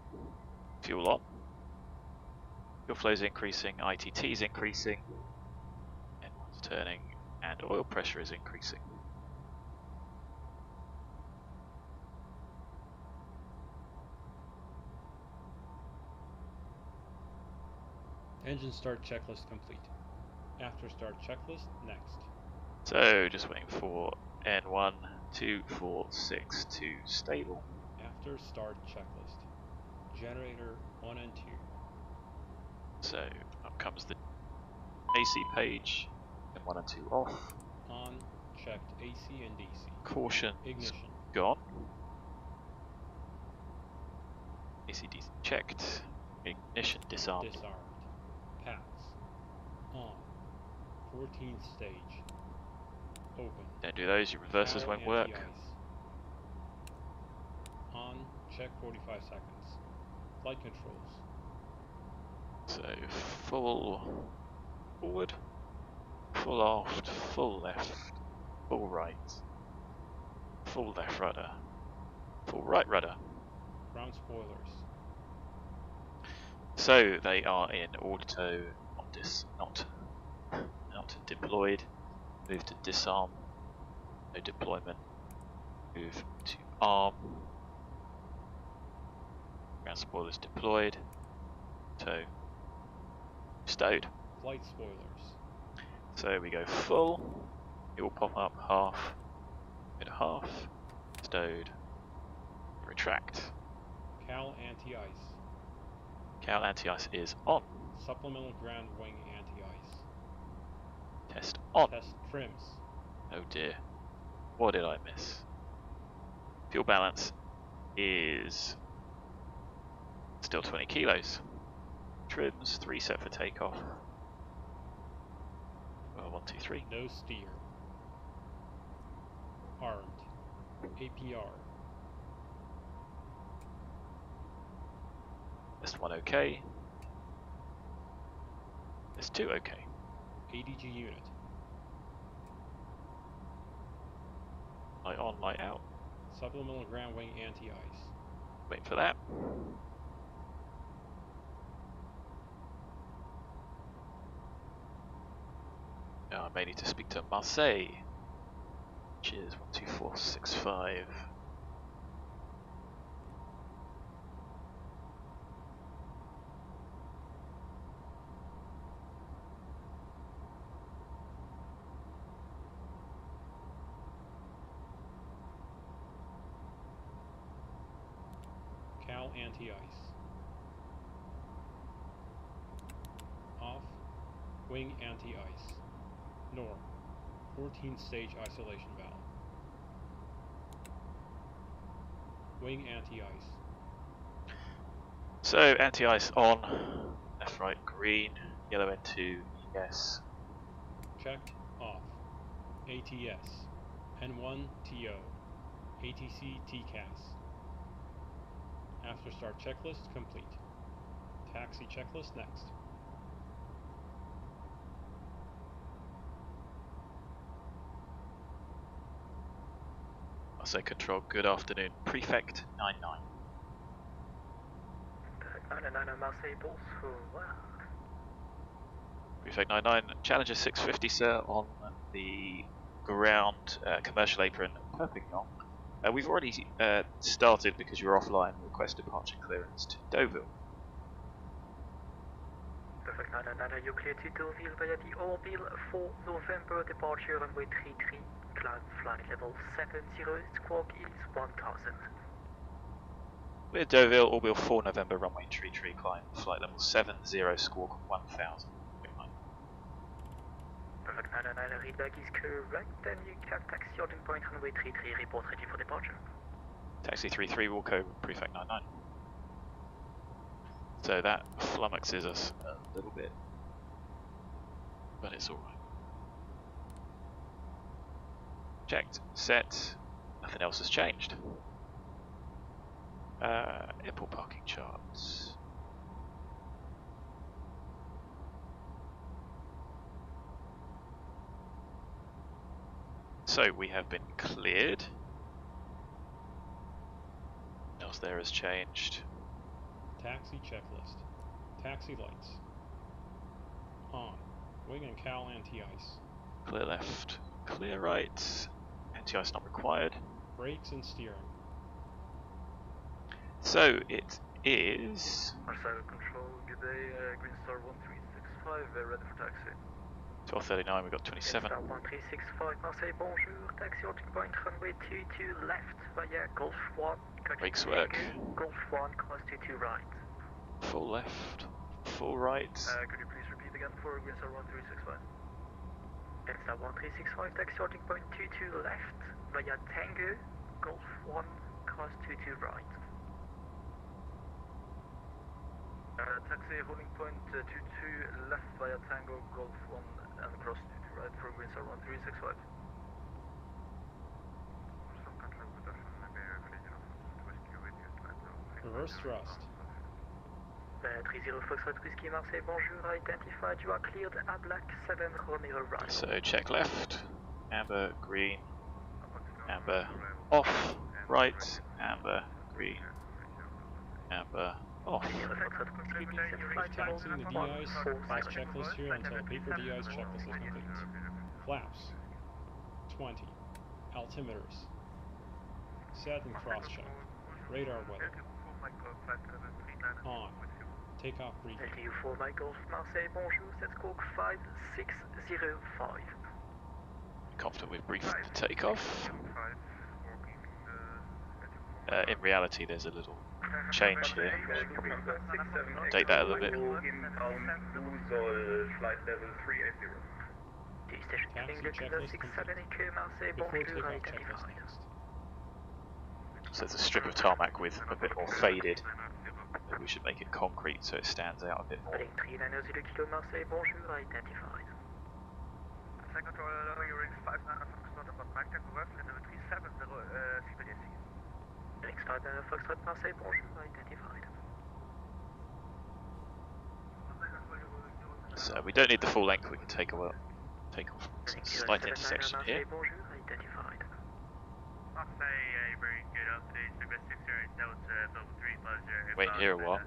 fuel on. Fuel flow is increasing, ITT is increasing. N1's turning, and oil pressure is increasing. Engine start checklist complete. After start checklist, next. So just waiting for N1, 2, 4, 6 to stable. After start checklist. Generator 1 and 2. So up comes the AC page, N1 and 2 off. On, checked AC and DC. Caution Ignition. gone. AC DC checked. Ignition disarmed. Disarmed. Pass. On. 14th stage. Open. Don't do those, your reversers Power won't work. anti-ice. On, check 45 seconds. Flight controls. So full forward, full aft, full left, full right, full left rudder, full right rudder. Ground spoilers. So they are in Ortho, not deployed. Move to disarm. No deployment. Move to arm. Ground spoilers deployed. So stowed. Flight spoilers. So we go full. It will pop up half. Go to half. Stowed. Retract. Cal anti-ice. Cal anti-ice is on. Supplemental ground wing anti-ice. Test on. Test trims. Oh dear. What did I miss? Fuel balance is still 20 kilos. Trims, 3 set for takeoff. Well, 1, 2, 3. No steer. Armed. APR. List 1 okay. List 2 okay. ADG unit. Light on, light out. Supplemental ground wing anti-ice. Wait for that. Now I may need to speak to Marseille. Cheers, 12465. Cal anti-ice. Off. Wing anti-ice. Norm. 14-stage isolation valve. Wing anti-ice. So, anti-ice on. Left, right, green. Yellow N2, yes. Checked. Off. ATS. N1 TO. ATC TCAS. After start checklist complete. Taxi checklist next. Marseille Control, good afternoon. Prefect 99. Marseille, bonsoir. Prefect 99, Challenger 650, sir, on the ground commercial apron Perpignan. We've already started because you're offline. Request departure clearance to Deauville. Perfect 99, you clear to Deauville via the ORBIL for November departure runway 33, climb flight level 70, squawk is 1000. We're Deauville, ORBIL 4 November, runway 33, climb flight level 70, squawk 1000. Perfect 99, readback is correct, and you have taxi ordering point runway 33, report ready for departure. Taxi 33, Wilco, Prefect 99. So that flummoxes us a little bit, but it's alright. Checked, set, nothing else has changed. Airport parking charts. So we have been cleared. What else there has changed? Taxi checklist. Taxi lights. On. Wing and cowl anti-ice. Clear left, clear right. Anti-ice not required. Brakes and steering. So it is Marseille Control, good day, Green Star 1365, ready for taxi. 12:39. We've got 27. Star 1365, Marseille, bonjour, taxi ordering point runway 22 left via Golf 1. Brakes work. Golf 1, cross 22 right. Full left, full right. Could you please repeat again for Green Star 1365? Star 1365, taxi ordering point 22 left via Tango, Golf 1, cross 22 right. Taxi holding point 22 left via Tango, Golf 1 and cross 22 right for Green Star 1365. Reverse thrust. 30 Foxtrot Whiskey Marseille, bonjour, identified, you are cleared à black 7 Romeo right. So check left, amber, green, amber, off, right, amber, green, amber, off. Taxiing the de-ice pass checklist here until paper de-ice checklist is complete. Flaps. 20. Altimeters. Set and cross check. Radar weather. On. Takeoff briefing. LTU 4 Mike Golf Marseille, bonjour, set squawk 5605. Confident we've briefed the takeoff. In reality, there's a little change here. Update that a little bit. Taxi checklist complete. Before takeoff checklist next. So there's a strip of tarmac with a bit more faded. We should make it concrete so it stands out a bit more. Heading 390 kilo Marseille, bonjour, identified. Second controller, you're in 59 Foxtrot about Mike Tango Ruff, level 370, CBDC. Next time, Foxtrot Marseille, bonjour, identified. So we don't need the full length, we can take off some slight intersection here. Bonjour, identified. Marseille, very good afternoon, Stuttgart 608 Delta, level 350. Wait here a while.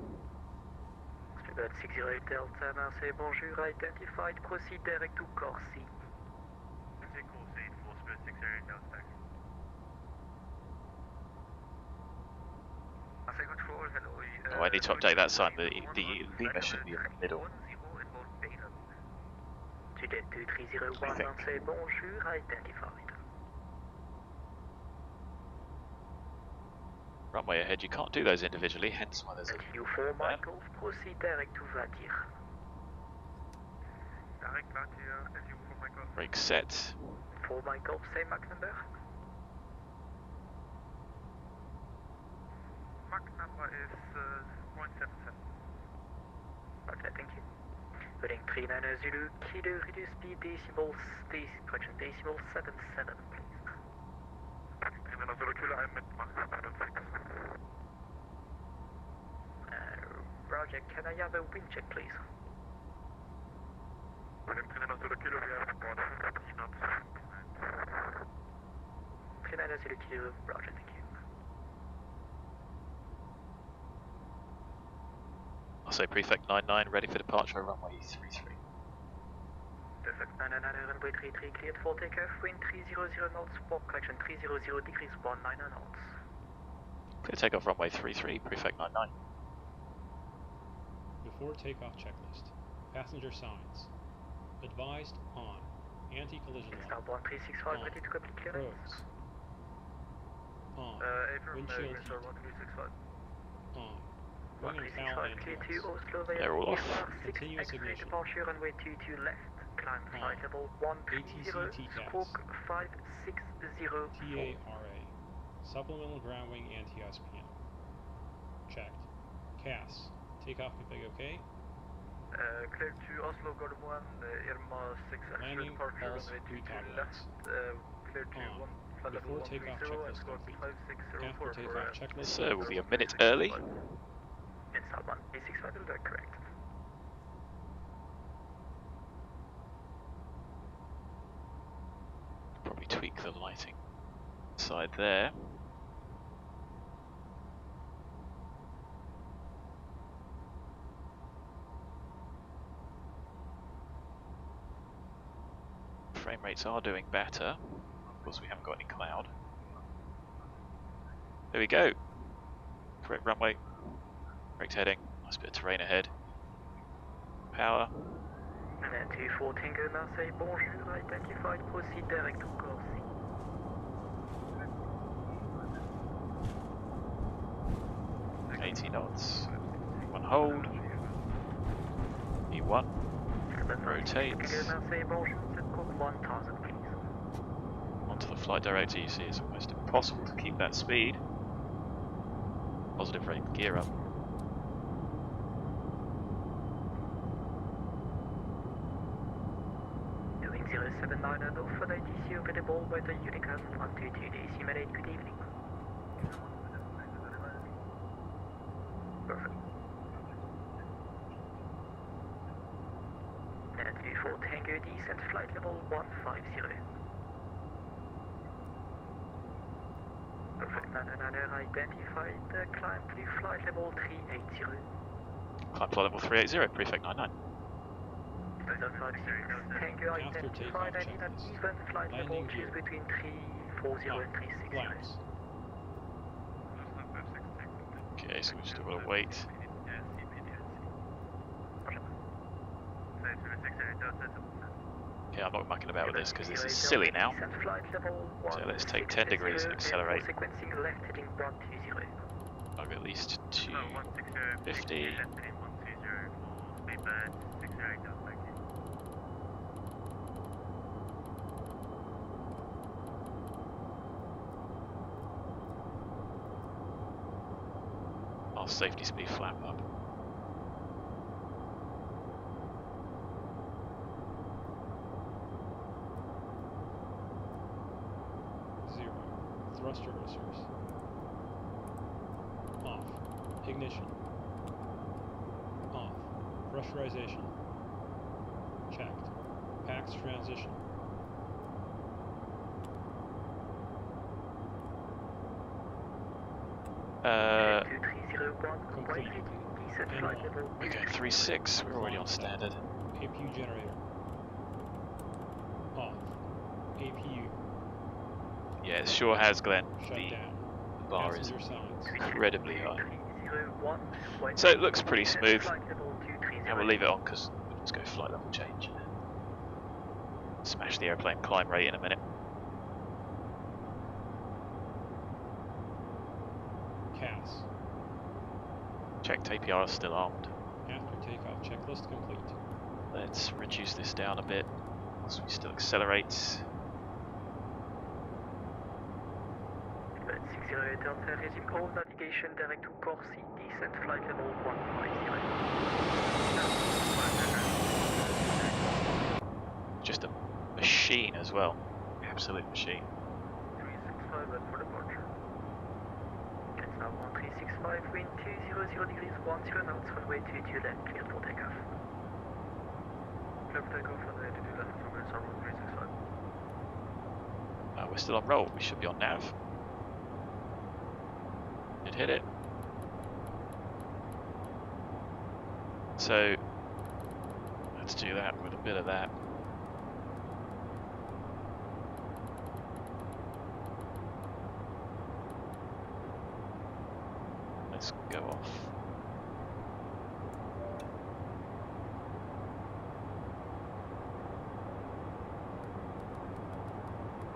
Stuttgart 608 Delta, Marseille, bonjour, identified, proceed direct to Corsi. Corsi, for Stuttgart 608 Delta. Marseille Control, hello. Oh, I need to update that sign, the Lima should be in the middle. Student 2301, Marseille, bonjour, identified. Runway ahead, you can't do those individually, hence why there's a U4 Michael, proceed direct to Vatir. Direct Vatir, SU4 Michael. brake set. 4 Michael, same Mach number. Mach number is 0.77. Okay, thank you. Heading 39 Zulu, Kilo, reduce speed decimals, correction, decimal 77, please. 39 Zulu, Kilo, I'm at Mach 76. Roger, can I have a wind check, please? 39 Zulu, Kilo, we have about 15 knots. 39 Zulu, Kilo, Roger, thank you. I'll say Prefect 99, ready for departure, runway 33. Prefect 99, runway 33, cleared for takeoff, wind 300 knots, port correction 300 degrees, 19 knots. Clear takeoff, runway 33, Prefect 99. Before takeoff checklist. Passenger signs. Advised on. Anti-collision light. Starboard 365, On. ready to complete clearance. On. Windshield Windshield. 1365. On. Wing and foul 1365, clear to engines. Oslo via They're all off. VFR 6 Continuous X-ray ignition. departure runway 22 left. Climb flight level 130, ATC stroke 560. TARA. Supplemental ground wing anti-ice piano. Checked. CAS. Takeoff config OK. Clear to Oslo, Gordon 1, Irma 6 X-ray Landing, departure pulse, runway 22 retard left. Clear to On. 1, flight level Before takeoff 130 and checklist stroke complete. 5604 After takeoff checklist. So we'll be a minute early. Inside 1, A65 will be correct. Probably tweak the lighting side there. Frame rates are doing better. Of course, we haven't got any cloud. There we go. Correct runway. Correct heading. Nice bit of terrain ahead. Power. And then 24 Tango Marseille, bonjour, identified, proceed direct to Corsi. Okay. 80 knots. One hold. E1. Rotate. Tango Marseille, bonjour, set code 1000, please. Onto the flight director. You see it's almost impossible to keep that speed. Positive rate gear up. Doing 079 and off for the ITC available by the Unicast 122 decimal 8, good evening. Perfect. And 24 Tango descent flight level 150. Perfect, 99er identified, climb to flight level 380. Climb flight level 380, Prefect 99. Tango After identified, I takeoff need an checklist. even flight level Landing which is gear. between 340 and 360. Flaps. Okay, so we've still got to wait. Okay, I'm not mucking about with this because this is silly now. So let's take 10 degrees and accelerate. Sequencing left heading 120. I'll go at least 250. Our safety speed flap up. thruster resource. Off. Ignition. Off. Pressurization. Checked. Pax transition. Completed. We're going 3.6, we're already on standard. APU generator. Off. APU. Yeah, it sure has, Glenn. Shut The down. bar is Passenger signs. incredibly high. So it looks pretty smooth. And we'll leave it on because we'll just go flight level change. Smash the airplane climb rate in a minute. CAS. Check TPR is still armed. After takeoff checklist complete. Let's reduce this down a bit so we still accelerate. 60 Delta, resume all navigation direct to Corsi, descent flight level 150. Just a machine as well. Absolute machine. 365 for departure. It's now 1365, wind 200 degrees, 10 knots, runway 22 left, cleared for takeoff. Clear for takeoff, runway 22 left, runway 1365. We're still on roll, we should be on nav. Did hit it. So, let's do that with a bit of that. Let's go off.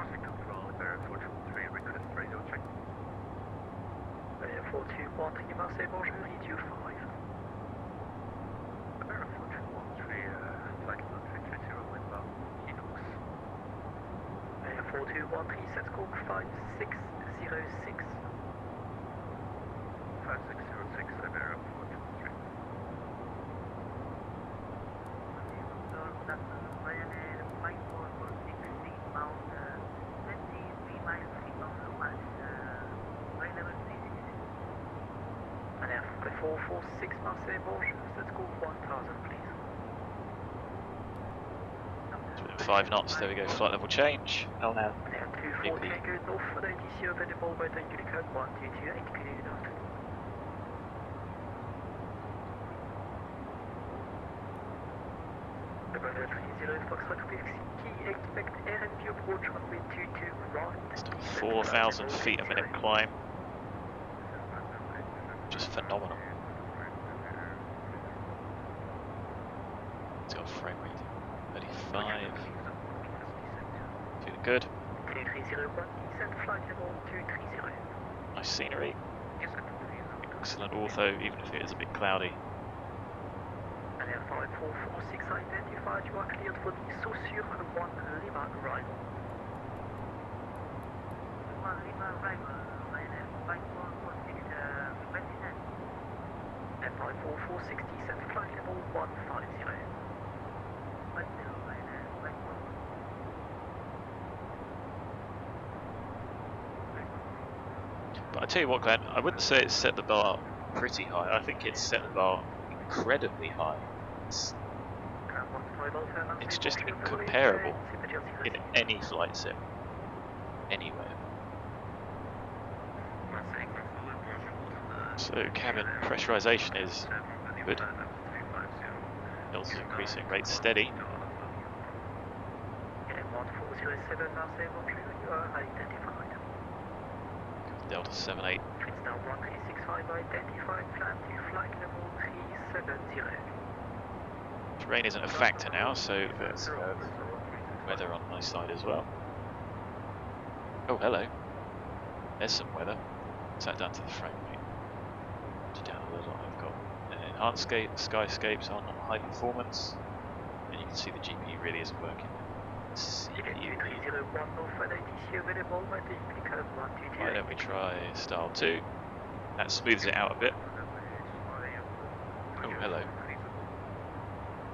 Control, Bear 423, request radio check. Bear 423, Marseille, bonjour, EDU 5. Bear 423, flight level 330, windbound, Linux. Bear 4213, set scope 5606. 5606, Bear 423. And Air 446 Marseille, bonjour, let's go 1000 please. It's been 5 knots, there we go, flight level change. Oh no. And Air 240 Tango North for the ATC available by the Unicode 1228 clear north. November 30 Foxtrot Whiskey, expect RNP approach runway 22 right. It's a 4,000 feet a minute climb. Just phenomenal. It's got a frame rate 35. Feeling good. 3301, descent flight level 230. Nice scenery. Excellent ortho, even if it is a bit cloudy. And Air 5446 identified, you are cleared for the Saussure 1 Lima arrival. 1 Lima arrival, Ryanair 5446 resident. And 5446 descent flight level 150. But I tell you what, Glenn, I wouldn't say it's set the bar pretty high. I think it's set the bar incredibly high. It's just incomparable in any flight sim, anywhere. So cabin pressurization is good. Nose is increasing, rate steady. 1407 Marseille, bonjour, you are identified. Delta 78. It's now 1365 identified, plan to flight level 370. Terrain isn't a factor now, so there's weather on my side as well. Oh, hello. There's some weather. Sat down to the frame rate. Down a little. I've got enhanced skyscapes on high performance, and you can see the GPU really isn't working. CPU. Why don't we try style 2? That smooths it out a bit. Oh, hello.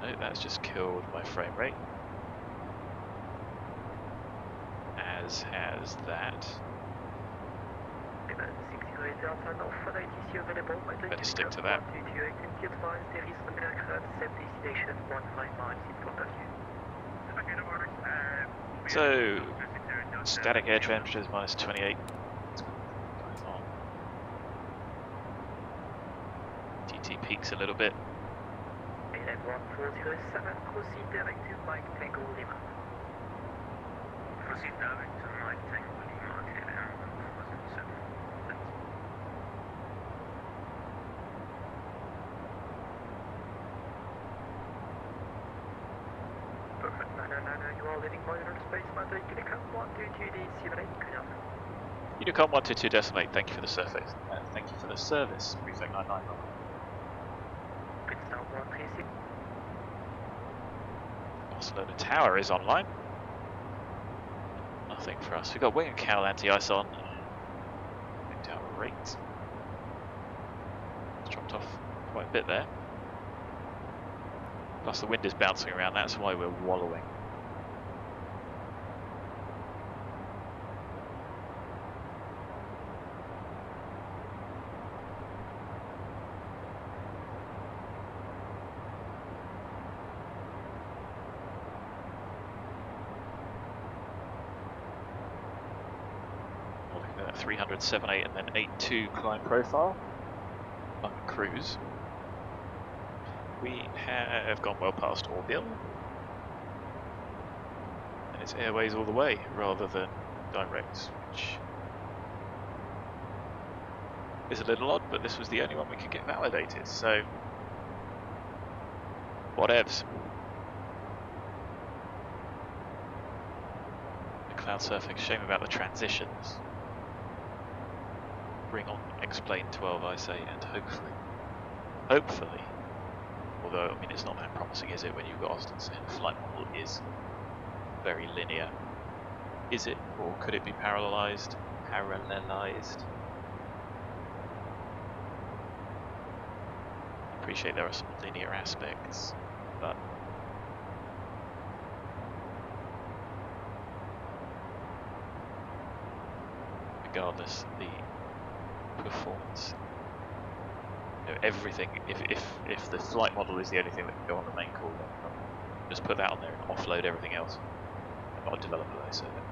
No, that's just killed my frame rate. As has that. Better stick to that. So, static air temperature is minus 28. GT peaks a little bit. 1407, proceed direct to Mike Tango Lima. Proceed direct to Mike Tango Lima, KLM 1407. Perfect, 999, you are leading monitor space, Manta, Unicom 122D78, Unicom 122.8, thank you for the surface. Thank you for the service, Prefect 99. Princeton 136. Barcelona Tower is online. Nothing for us. We've got wing and cowl anti-ice on. Wing tower rate. It's dropped off quite a bit there. Plus the wind is bouncing around, that's why we're wallowing. Looking at that 307.8 and then 8.2 climb profile on cruise. We have gone well past ORBIL, and it's airways all the way rather than direct, which is a little odd, but this was the only one we could get validated, so whatevs. The cloud surfing, shame about the transitions. Bring on explain 12, I say, and hopefully, although, I mean, it's not that promising, is it, when you've got Austin saying the flight model is very linear. Is it, or could it be parallelized? I appreciate there are some linear aspects, but regardless, the performance, you know, everything, if the flight model is the only thing that can go on the main call, then just put that on there and offload everything else. I'm not a developer though, so that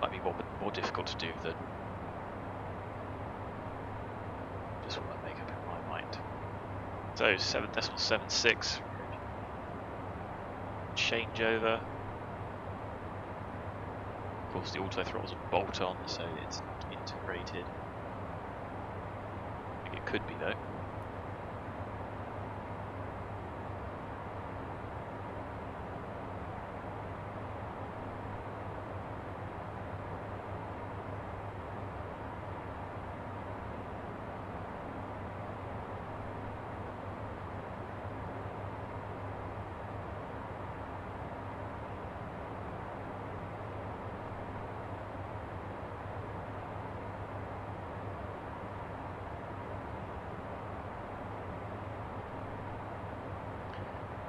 might be more difficult to do than just what I make up in my mind. So 7.76 changeover. Of course the auto throttle's a bolt on, so it's not integrated. I think it could be though.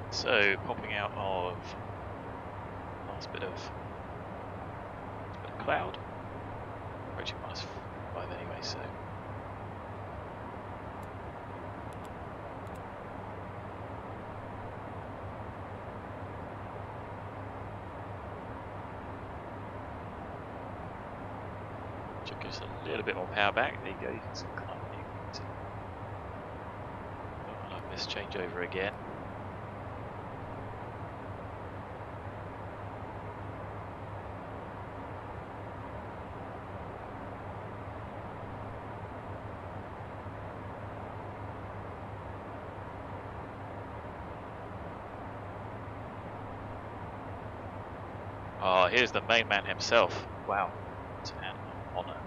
So, popping out of last bit of cloud, approaching -5 anyway, so should give us a little bit more power back. There you go, you can see climb. Oh, I missed changeover again. Oh, here's the main man himself. Wow, it's an honour.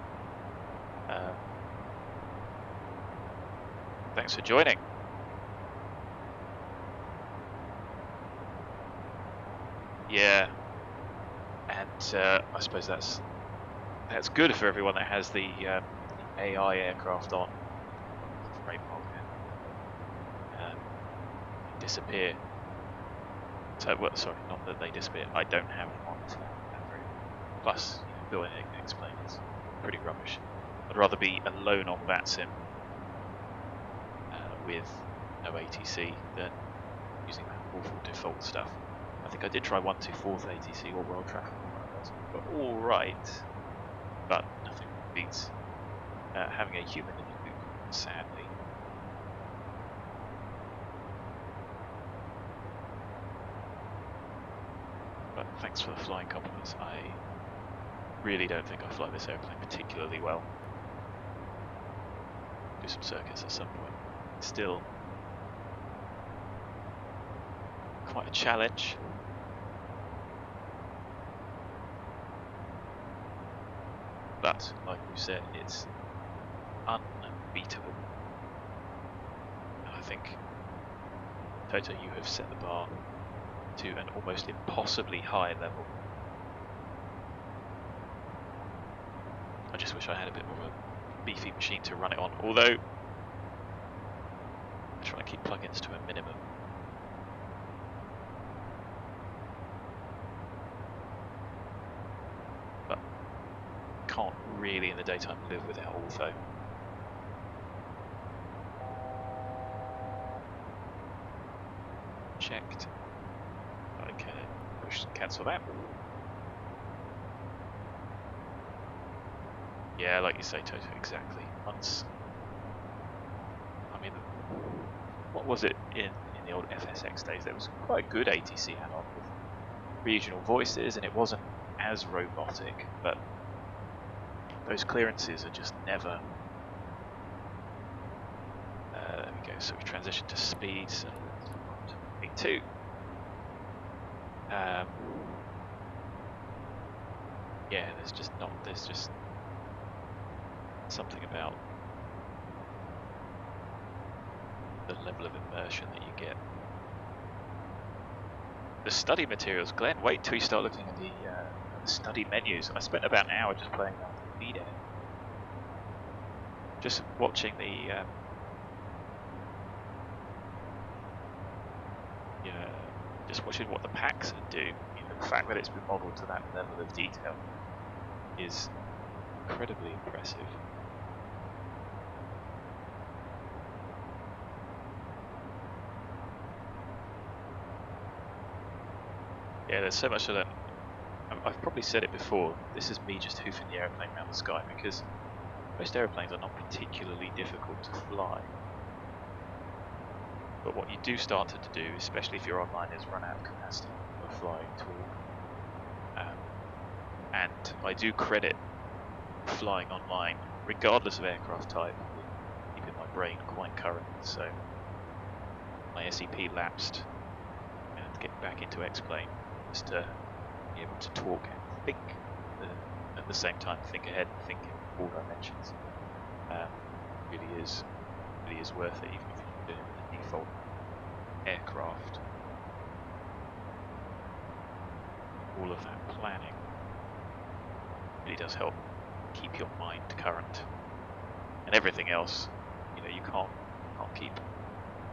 Thanks for joining. Yeah, and I suppose that's good for everyone that has the AI aircraft on. Disappear. So, well, sorry, not that they disappear. I don't have one. Plus, building it and explain it's pretty rubbish. I'd rather be alone on VATSIM with no ATC than using that awful default stuff. I think I did try 124th ATC or World Traffic or one of those. But alright, but nothing beats having a human in the loop, sadly. But thanks for the flying compliments. I really don't think I fly this airplane particularly well. Do some circuits at some point. Still quite a challenge. But like we said, it's unbeatable. And I think, Toto, you have set the bar to an almost impossibly high level. I just wish I had a bit more of a beefy machine to run it on, although I try and keep plugins to a minimum. But can't really in the daytime live without Ortho. Checked. I can push and cancel that. Yeah, like you say, Toto, exactly. Once, I mean, what was it in the old FSX days? There was quite a good ATC add-on with regional voices, and it wasn't as robotic, but those clearances are just never. There we go. So we transition to speeds and V2. Yeah, there's just something about the level of immersion that you get. The study materials, Glenn, wait till you start looking at the study menus. I spent about an hour just playing around with the VDEV. Just watching the just watching what the packs do. You know, the fact that it's been modelled to that level of detail is incredibly impressive. Yeah, there's so much to learn. I've probably said it before, this is me just hoofing the airplane around the sky, because most airplanes are not particularly difficult to fly. But what you do start to do, especially if you're online, is run out of capacity of flying toward. And I do credit flying online, regardless of aircraft type, with keeping my brain quite current. So my SEP lapsed, and to get back into X-plane is to be able to talk and think at the same time, think ahead and think in all dimensions. Really is worth it, even if you're doing it with the default aircraft. All of that planning really does help keep your mind current, and everything else, you know, you can't keep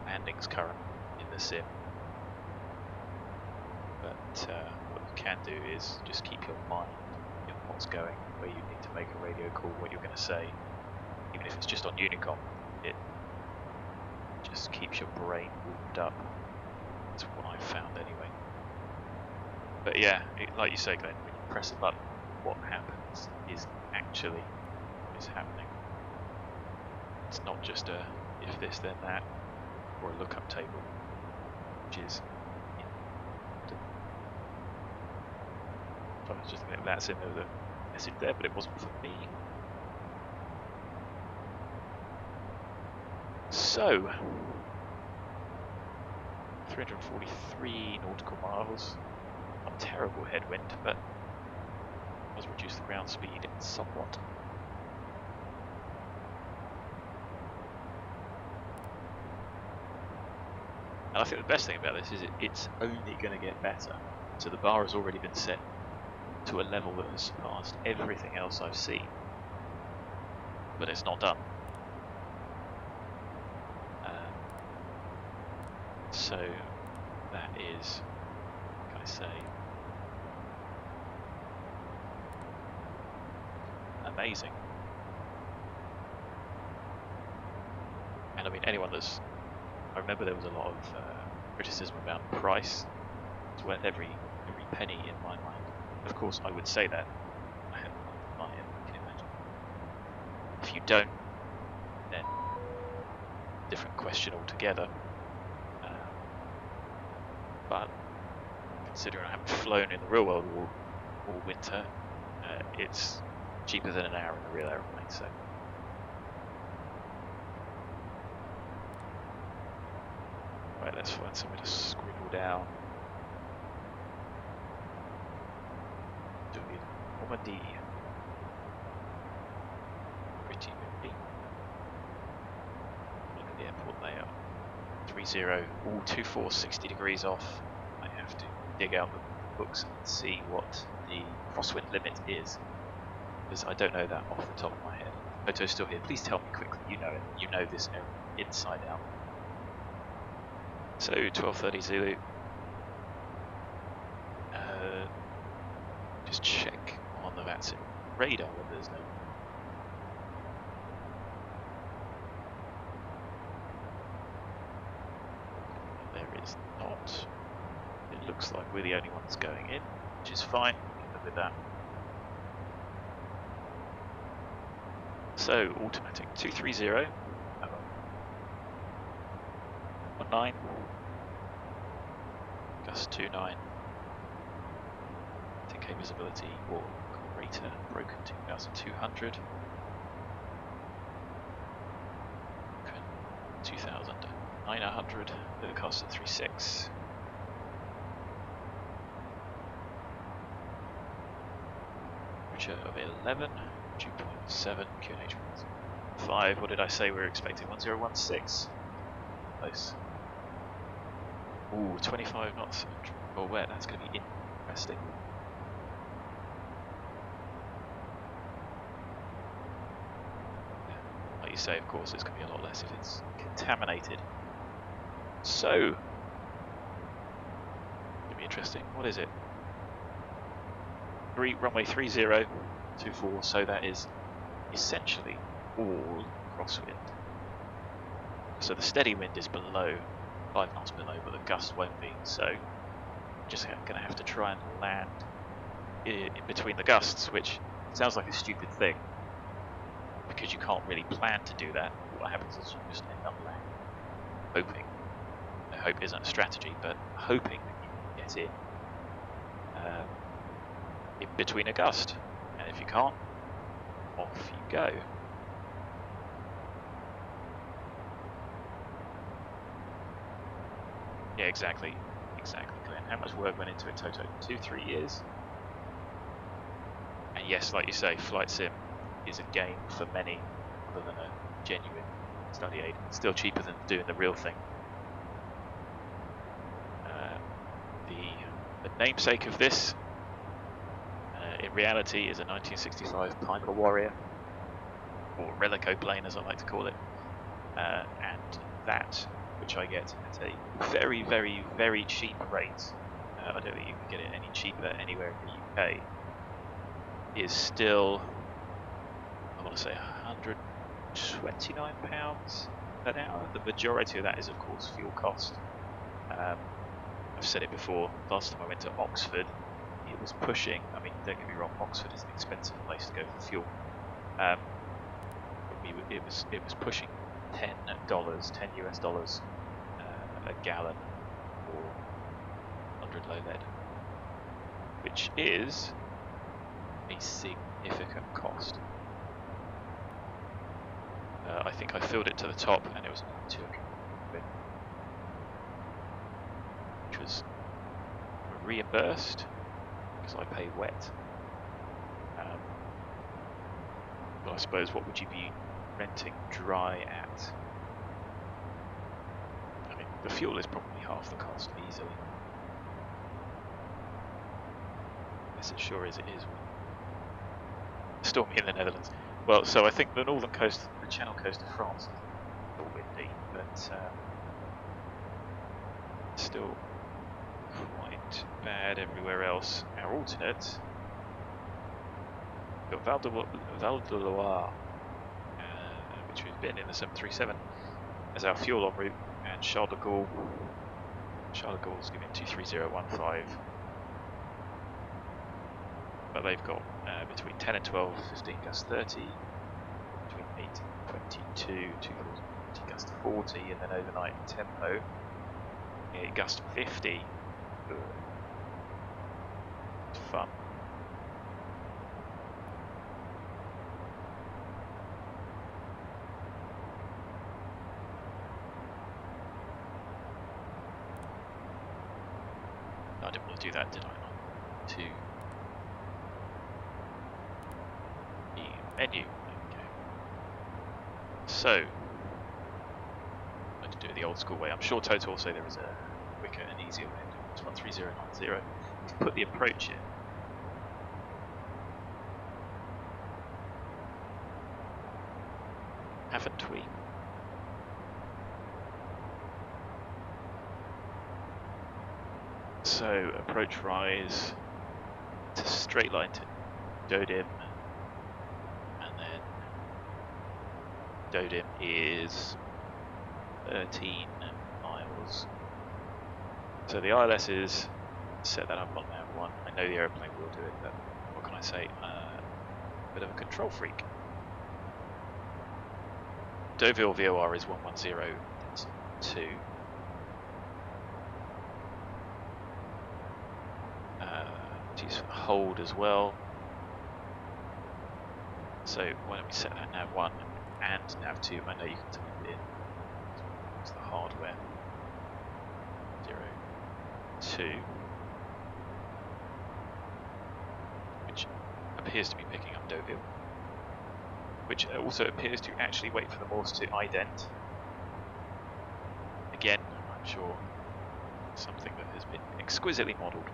landings current in the sim, but what you can do is just keep your mind in what's going, where you need to make a radio call, what you're going to say, even if it's just on Unicom. It just keeps your brain warmed up. That's what I've found anyway. But yeah, like you say, Glenn, when you press a button, what happens is actually what is happening. It's not just a if this then that, or a lookup table, which is I was just thinking that's in there, the message there, but it wasn't for me. So 343 nautical miles. Not terrible headwind, but does reduce the ground speed somewhat. And I think the best thing about this is it's only going to get better. So the bar has already been set to a level that has surpassed everything else I've seen. But it's not done. So that is, what can I say, amazing. I mean, anyone that's... I remember there was a lot of criticism about price. It's worth every penny in my mind. Of course, I would say that. I haven't bought it, I can imagine. If you don't, then different question altogether. But considering I haven't flown in the real world all winter, it's cheaper than an hour in a real aeroplane. So. Right, let's find somewhere to scribble down. Deauville, Normandy. Pretty windy. Look at the airport layout. 30, all 24, 60 degrees off. I have to dig out the books and see what the crosswind limit is, because I don't know that off the top of my head. Otto's still here. Please tell me quickly. You know it. You know this area inside out. So 12:30 Zulu. Just check on the VATSIM radar whether there's no. There is not. It looks like we're the only ones going in, which is fine. We can live with that. So automatic 230. 19, gust 29, TK visibility or greater, broken 2200, 2900, with a cost of 36. Temperature of 11, 2.7, QNH 5. What did I say we were expecting? 1016. Close. Ooh, 25 knots or wet. That's going to be interesting. Like you say, of course, it's going to be a lot less if it's contaminated. So, it's going to be interesting. What is it? Runway 3024. So that is essentially all crosswind. So the steady wind is below 5 knots below, but the gust won't be. So just going to have to try and land in between the gusts, which sounds like a stupid thing because you can't really plan to do that. What happens is you just end up landing, hoping. No, hope isn't a strategy, but hoping that you can get in between a gust. And if you can't, off you go. Yeah, exactly, Glenn. How much work went into it, Toto? 2-3 years? And yes, like you say, flight sim is a game for many, other than a genuine study aid. It's still cheaper than doing the real thing. The namesake of this, in reality, is a 1965 Piper Warrior, or Relico plane as I like to call it, and that, which I get at a very, very, very cheap rate. I don't think you can get it any cheaper anywhere in the UK. Is still, I want to say, £129 an hour. The majority of that is, of course, fuel cost. I've said it before. Last time I went to Oxford, it was pushing. I mean, don't get me wrong, Oxford is an expensive place to go for fuel. But it was pushing $10, $10 US dollars a gallon for 100 low lead, which is a significant cost. I think I filled it to the top and it was about 200 quid, which was reimbursed because I pay wet. But I suppose what would you be renting dry at? I mean, the fuel is probably half the cost easily. Yes, it sure is. It is stormy in the Netherlands. Well, so I think the northern coast, the Channel coast of France, is a little windy, but still quite bad everywhere else. Our alternate, got Val de Loire, which we've been in the 737. as our fuel en route, and Charles de Gaulle. Charles de Gaulle's giving 23015. But they've got between 10 and 12, 15 gust 30, between 8 and 22, 240 gust 40, and then overnight tempo, gust 50. It's fun. I didn't want to do that, did I? To the menu. Okay. So, I'm going to do it the old school way. I'm sure Toto will say there is a quicker and easier way of doing it. 13090. You can put the approach in. Haven't we? So approach rise to straight line to Dodim, and then Dodim is 13 miles. So the ILS is set that up on nav 1. I know the aeroplane will do it, but what can I say? Bit of a control freak. Deauville VOR is 110.2. Use hold as well. So why don't we set that nav 1 and nav 2? I know you can type it in. It's the hardware. 02, which appears to be picking up Deauville, which also appears to actually wait for the Morse to ident. Again, I'm sure something that has been exquisitely modelled.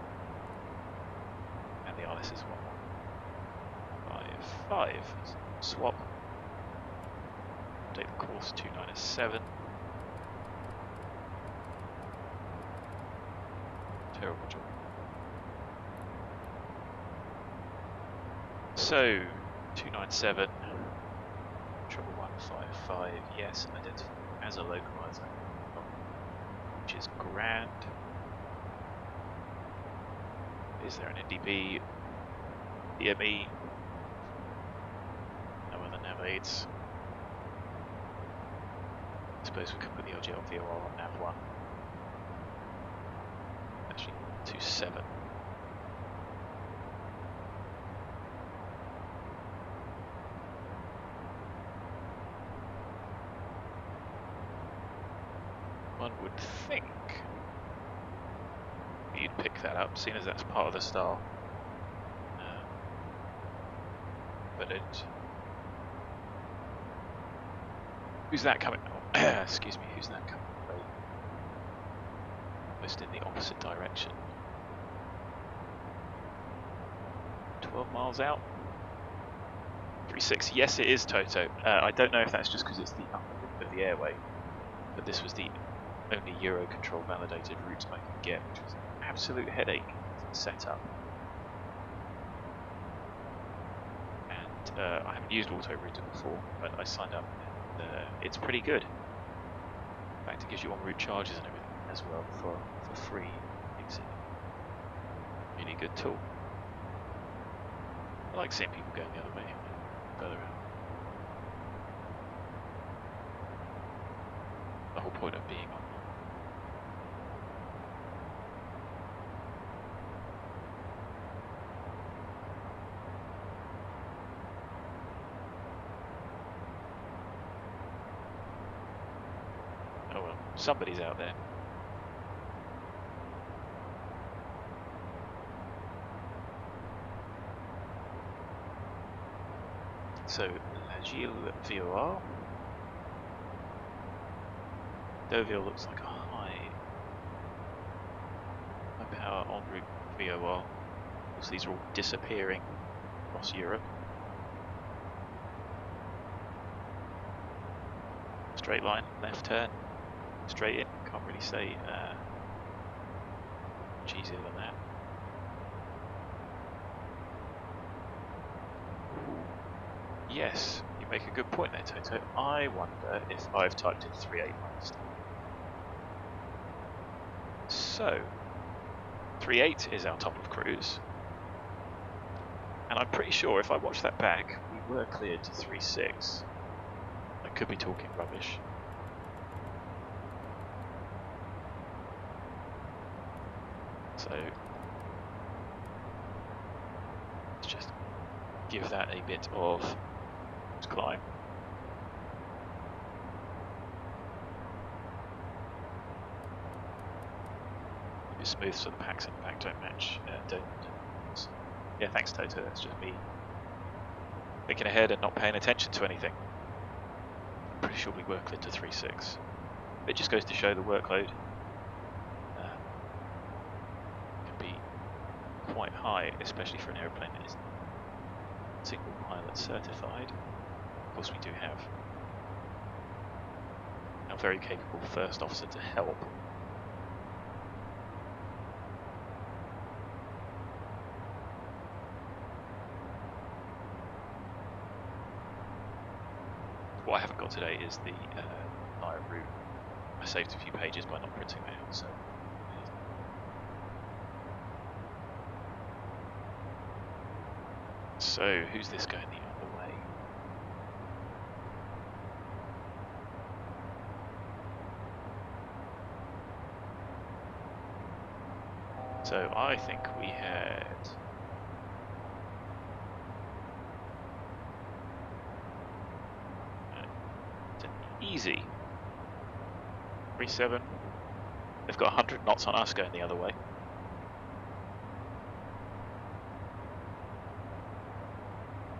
And the ILS is 1.55. Swap. Take the course 297. Terrible job. So 297. 11155. Yes, identified as a localizer, which is grand. Is there an NDB? DME? No other nav aids. I suppose we could put the LGL VOR on nav 1. Actually, 27. One would think you'd pick that up, seeing as that's part of the style. But it... Who's that coming? Oh, excuse me, who's that coming? Almost in the opposite direction. 12 miles out. 36. Yes, it is Toto. I don't know if that's just because it's the upper limit of the airway, but this was the only Eurocontrol validated route I could get, which was an absolute headache to set up. And I haven't used AutoRouter before, but I signed up and it's pretty good. In fact, it gives you en route charges and everything as well for free. It's a really good tool. I like seeing people going the other way, further out. The whole point of being on. Oh well, somebody's out there. So, La Gille VOR. Deauville looks like a high power en route VOR. Because these are all disappearing across Europe. Straight line, left turn, straight in. Can't really say much easier than that. Yes, you make a good point there, Toto. I wonder if I've typed in 3.8 by mistake. So, 3.8 is our top of cruise. And I'm pretty sure if I watch that back, we were cleared to 3.6. I could be talking rubbish. So, let's just give that a bit of climb. Be smooth so the packs in the back don't match. Yeah, thanks Toto, that's just me thinking ahead and not paying attention to anything. I'm pretty sure we were cleared to 3.6. It just goes to show the workload can be quite high, especially for an aeroplane that is single pilot certified. Of course we do have a very capable first officer to help. What I haven't got today is the entire route. I saved a few pages by not printing them out, so. So, who's this going the other way? So, I think we had... easy. 3.7. They've got 100 knots on us going the other way.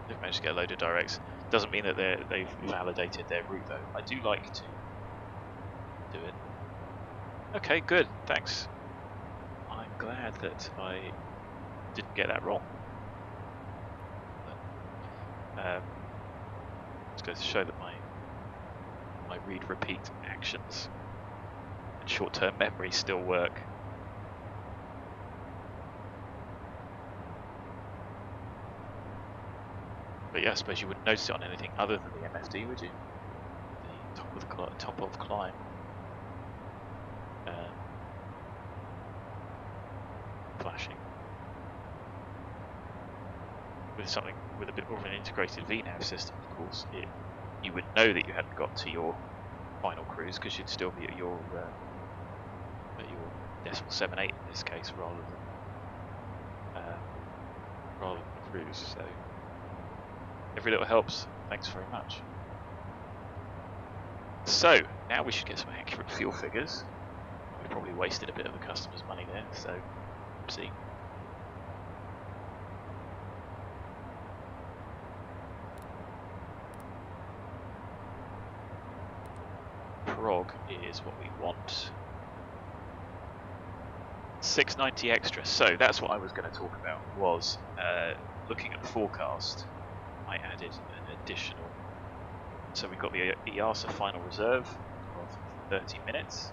They've managed to get a load of directs. Doesn't mean that they've validated their route though. I do like to do it. Okay, good. Thanks. I'm glad that I didn't get that wrong. It's going to show that my read repeat actions and short-term memory still work. But yeah, I suppose you wouldn't notice it on anything other than the MFD, would you? The top of climb. Flashing. With something with a bit more of an integrated VNAV system, of course, you would know that you hadn't got to your final cruise because you'd still be at your decimal 7.8 in this case, rather than cruise. So every little helps. Thanks very much. So now we should get some accurate fuel figures. We probably wasted a bit of the customer's money there. So see. Prog is what we want. 690 extra. So that's what I was going to talk about. Was looking at the forecast. I added an additional. So we've got the EASA final reserve of 30 minutes.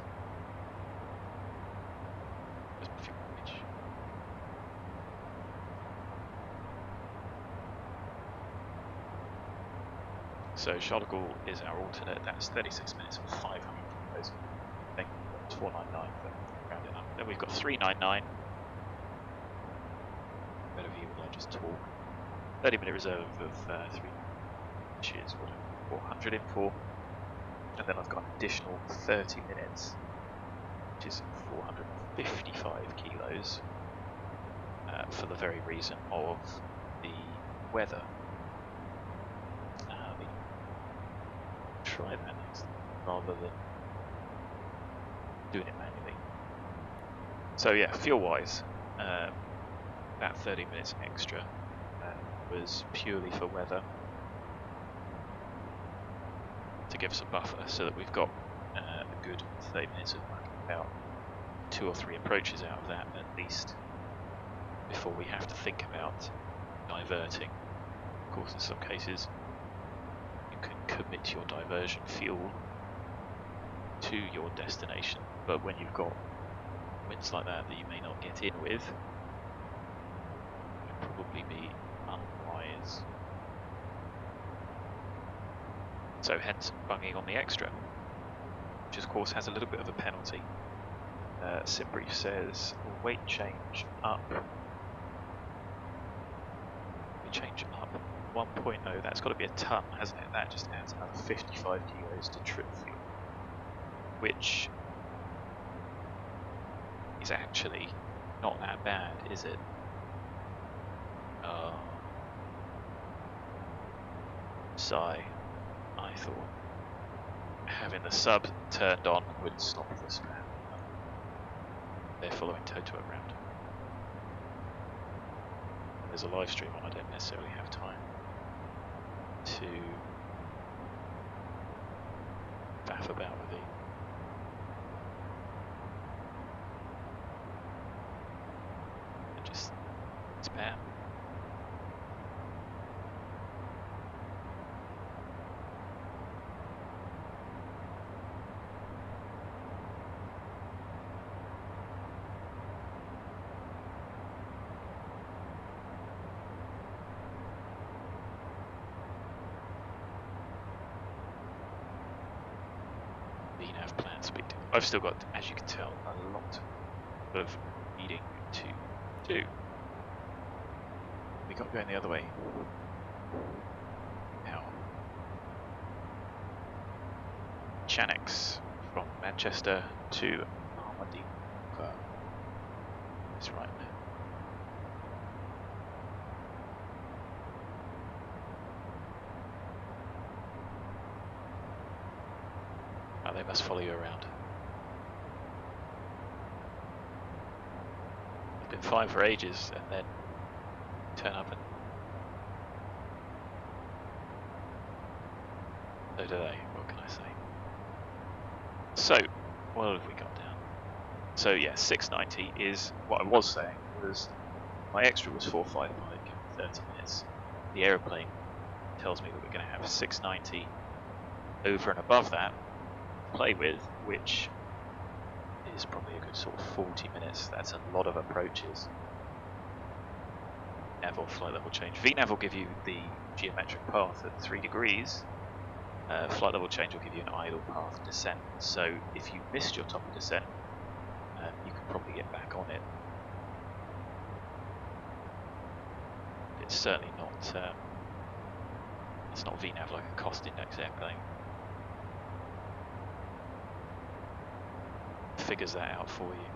So Charles de Gaulle is our alternate. That's 36 minutes and 500 kilos. I think it's 499, but round it up. Then we've got 399. Better view when I just talk. 30-minute reserve of 3, which is what 400 in for. And then I've got an additional 30 minutes, which is 455 kilos, for the very reason of the weather. Try that next rather than doing it manually. So yeah, fuel wise, that 30 minutes extra was purely for weather, to give some buffer so that we've got a good 30 minutes of about 2 or 3 approaches out of that at least before we have to think about diverting. Of course, in some cases can commit your diversion fuel to your destination, but when you've got winds like that you may not get in with, it would probably be unwise. So hence bunging on the extra, which of course has a little bit of a penalty. SimBrief says weight change up. We change up 1.0. That's got to be a ton, hasn't it? That just adds another 55 kilos to trip fuel, which is actually not that bad, is it? Oh. Sigh. I thought having the sub turned on would stop the spam. They're following Toto around. There's a live stream on, I don't necessarily have time to faff about with it. And just spam. VNAV plan speed. I've still got, as you can tell, a lot of needing to do. We got going the other way. Now, Chanix from Manchester to Armadillo. It's right there. Oh, they must follow you around. You've been fine for ages and then turn up and so do they, what can I say? So, what have we got down? So yeah, 690 is, what I was saying was, my extra was 455, 30 minutes. The aeroplane tells me that we're going to have 690 over and above that to play with, which is probably a good sort of 40 minutes. That's a lot of approaches. Nav or flight level change. VNAV will give you the geometric path at 3 degrees. Flight level change will give you an idle path descent. So if you missed your top of descent, you can probably get back on it. It's certainly not. It's not VNAV like a cost index airplane. Figures that out for you.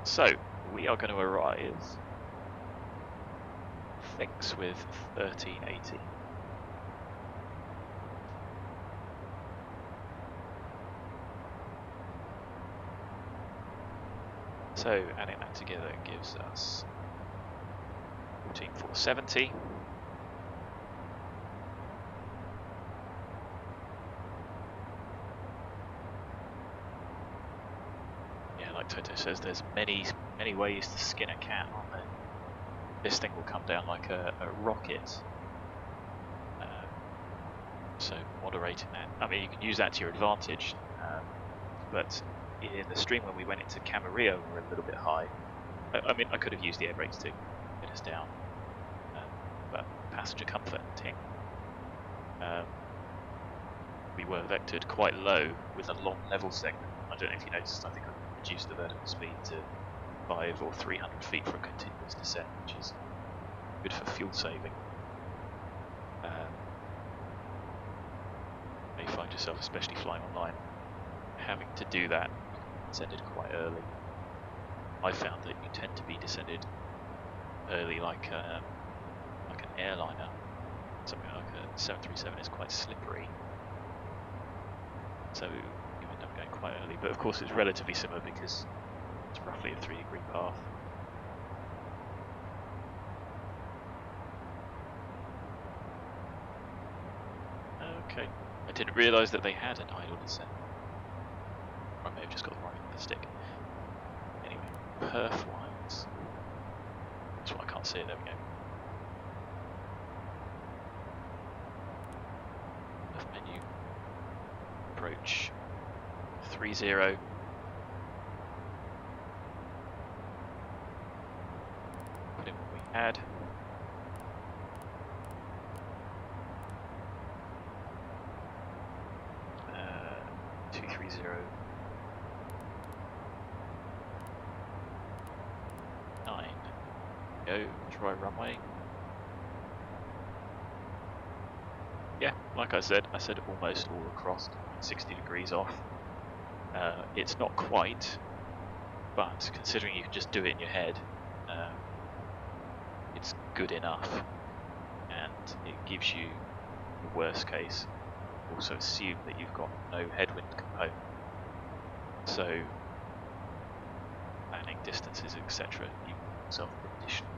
So we are going to arrive, thinks, with 1380. So adding that together gives us 14470. Yeah, like Toto says, there's many ways to skin a cat on there. This thing will come down like a rocket. So moderating that, I mean, you can use that to your advantage, but in the stream when we went into Camarillo, we were a little bit high. I mean, I could have used the air brakes to get us down, but passenger comfort, ting. We were vectored quite low with a long level segment. I don't know if you noticed, I think I reduced the vertical speed to 500 or 300 feet for a continuous descent, which is good for fuel saving. You may find yourself, especially flying online, having to do that. Descended quite early. I found that you tend to be descended early like an airliner. Something like a 737 is quite slippery, so you end up going quite early. But of course it's relatively similar because it's roughly a 3-degree path. Okay, I didn't realise that they had an idle descent. I may have just got the wrong stick. Anyway, perf-wise, that's why I can't see it. There we go. Left menu, approach 30. Put in what we had. 330. Go, try runway. Yeah, like I said almost all across, 60 degrees off. It's not quite, but considering you can just do it in your head, it's good enough, and it gives you the worst case. Also assume that you've got no headwind component, so planning distances, etc. you put yourself additional.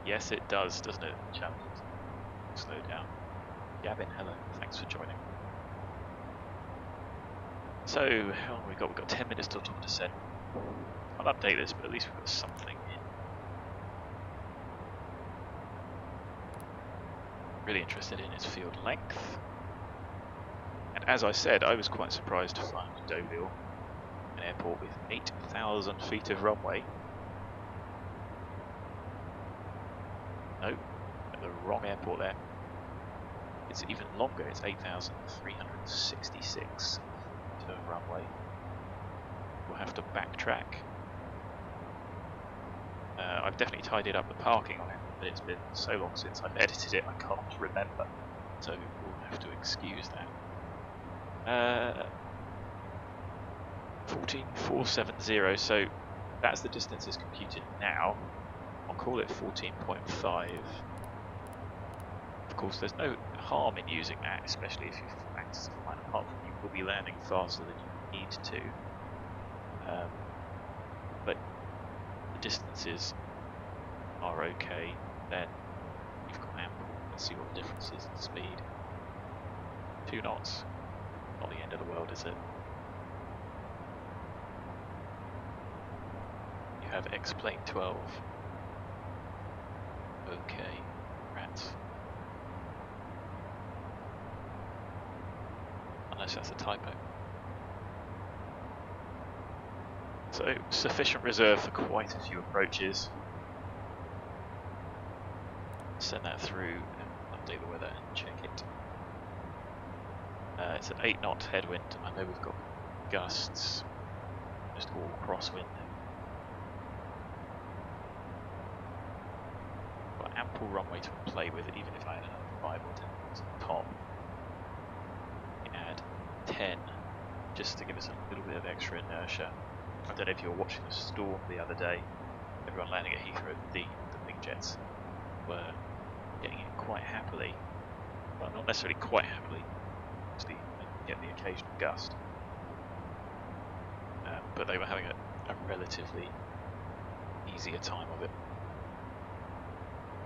Yes it does, doesn't it? Challenges. Slow down. Gavin, hello, thanks for joining. So, how long have we got? We've got 10 minutes till top descent. I'll update this, but at least we've got something in. Really interested in its field length. And as I said, I was quite surprised to find Deauville, an airport with 8,000 feet of runway. No, at the wrong airport there. It's even longer, it's 8,366 feet of runway. We'll have to backtrack. I've definitely tidied up the parking on it, but it's been so long since I've edited it I can't remember, so we'll have to excuse that. 14,470, so that's the distance it's computed now. I'll call it 14.5. Of course, there's no harm in using that, especially if you've practiced flying, apart from you will be landing faster than you need to. But the distances are okay, then you've got ample. Let's see what the difference is in speed. 2 knots. Not the end of the world, is it? You have X-Plane 12. Okay, rats. Unless that's a typo. So, sufficient reserve for quite a few approaches. Send that through and update the weather and check it. It's an 8 knot headwind. I know we've got gusts, just all crosswind. Got ample runway to play with, even if I had another 5 or 10 knots on top. Add 10 just to give us a little bit of extra inertia. I don't know if you were watching the storm the other day. Everyone landing at Heathrow, the big jets were getting it quite happily. Well, not necessarily quite happily. Obviously, they get the occasional gust. But they were having a relatively easier time of it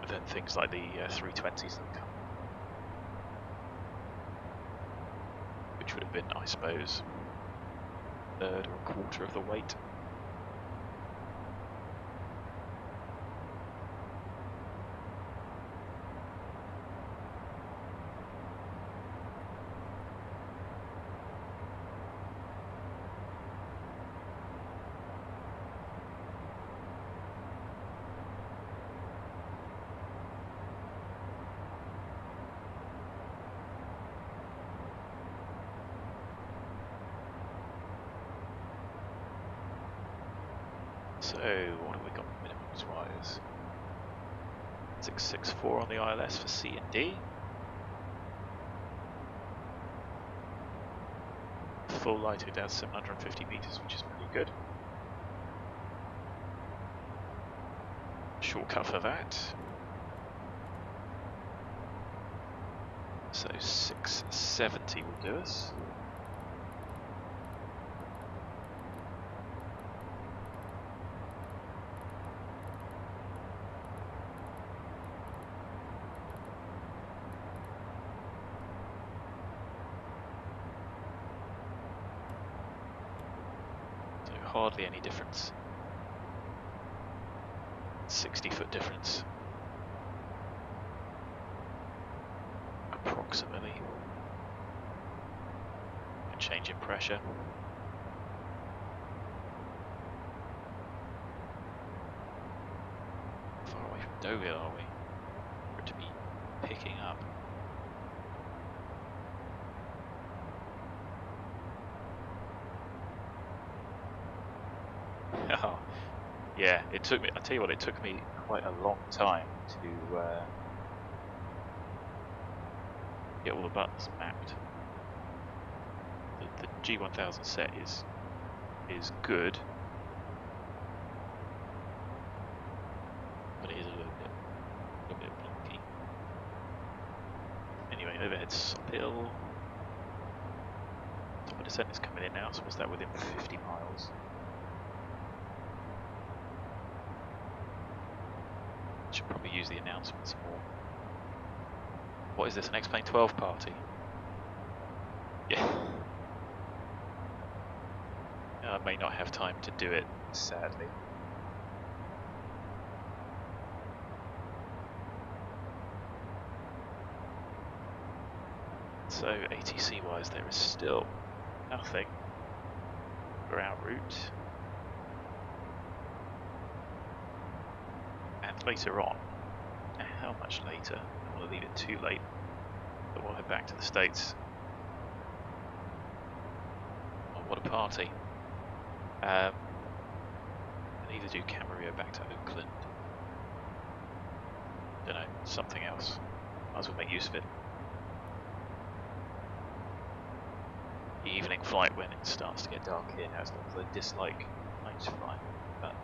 than things like the 320s that come, which would have been, I suppose, a third or a quarter of the weight. So, what have we got minimums wise? 664 on the ILS for C and D. Full lighting down 750 meters, which is pretty good. Shortcut for that. So 670 will do us. Hardly any difference. 60-foot difference. Approximately. A change in pressure. How far away from Deauville are we? For it to be picking up. Yeah, it took me, I tell you what, it took me quite a long time to get all the buttons mapped. The G1000 set is good, but it is a little bit blocky. Anyway, overhead SOPIL. Top of descent is coming in now, so what's that, within 50 miles? Should probably use the announcements more. What is this, an X-Plane 12 party? Yeah. I may not have time to do it, sadly. So ATC wise there is still nothing for our route. And later on, how much later? I don't want to leave it too late, but we'll head back to the States. Oh, what a party. And either do Camarillo back to Oakland. Don't know, something else. Might as well make use of it. The evening flight when it starts to get dark here now, as long as I dislike night flying, but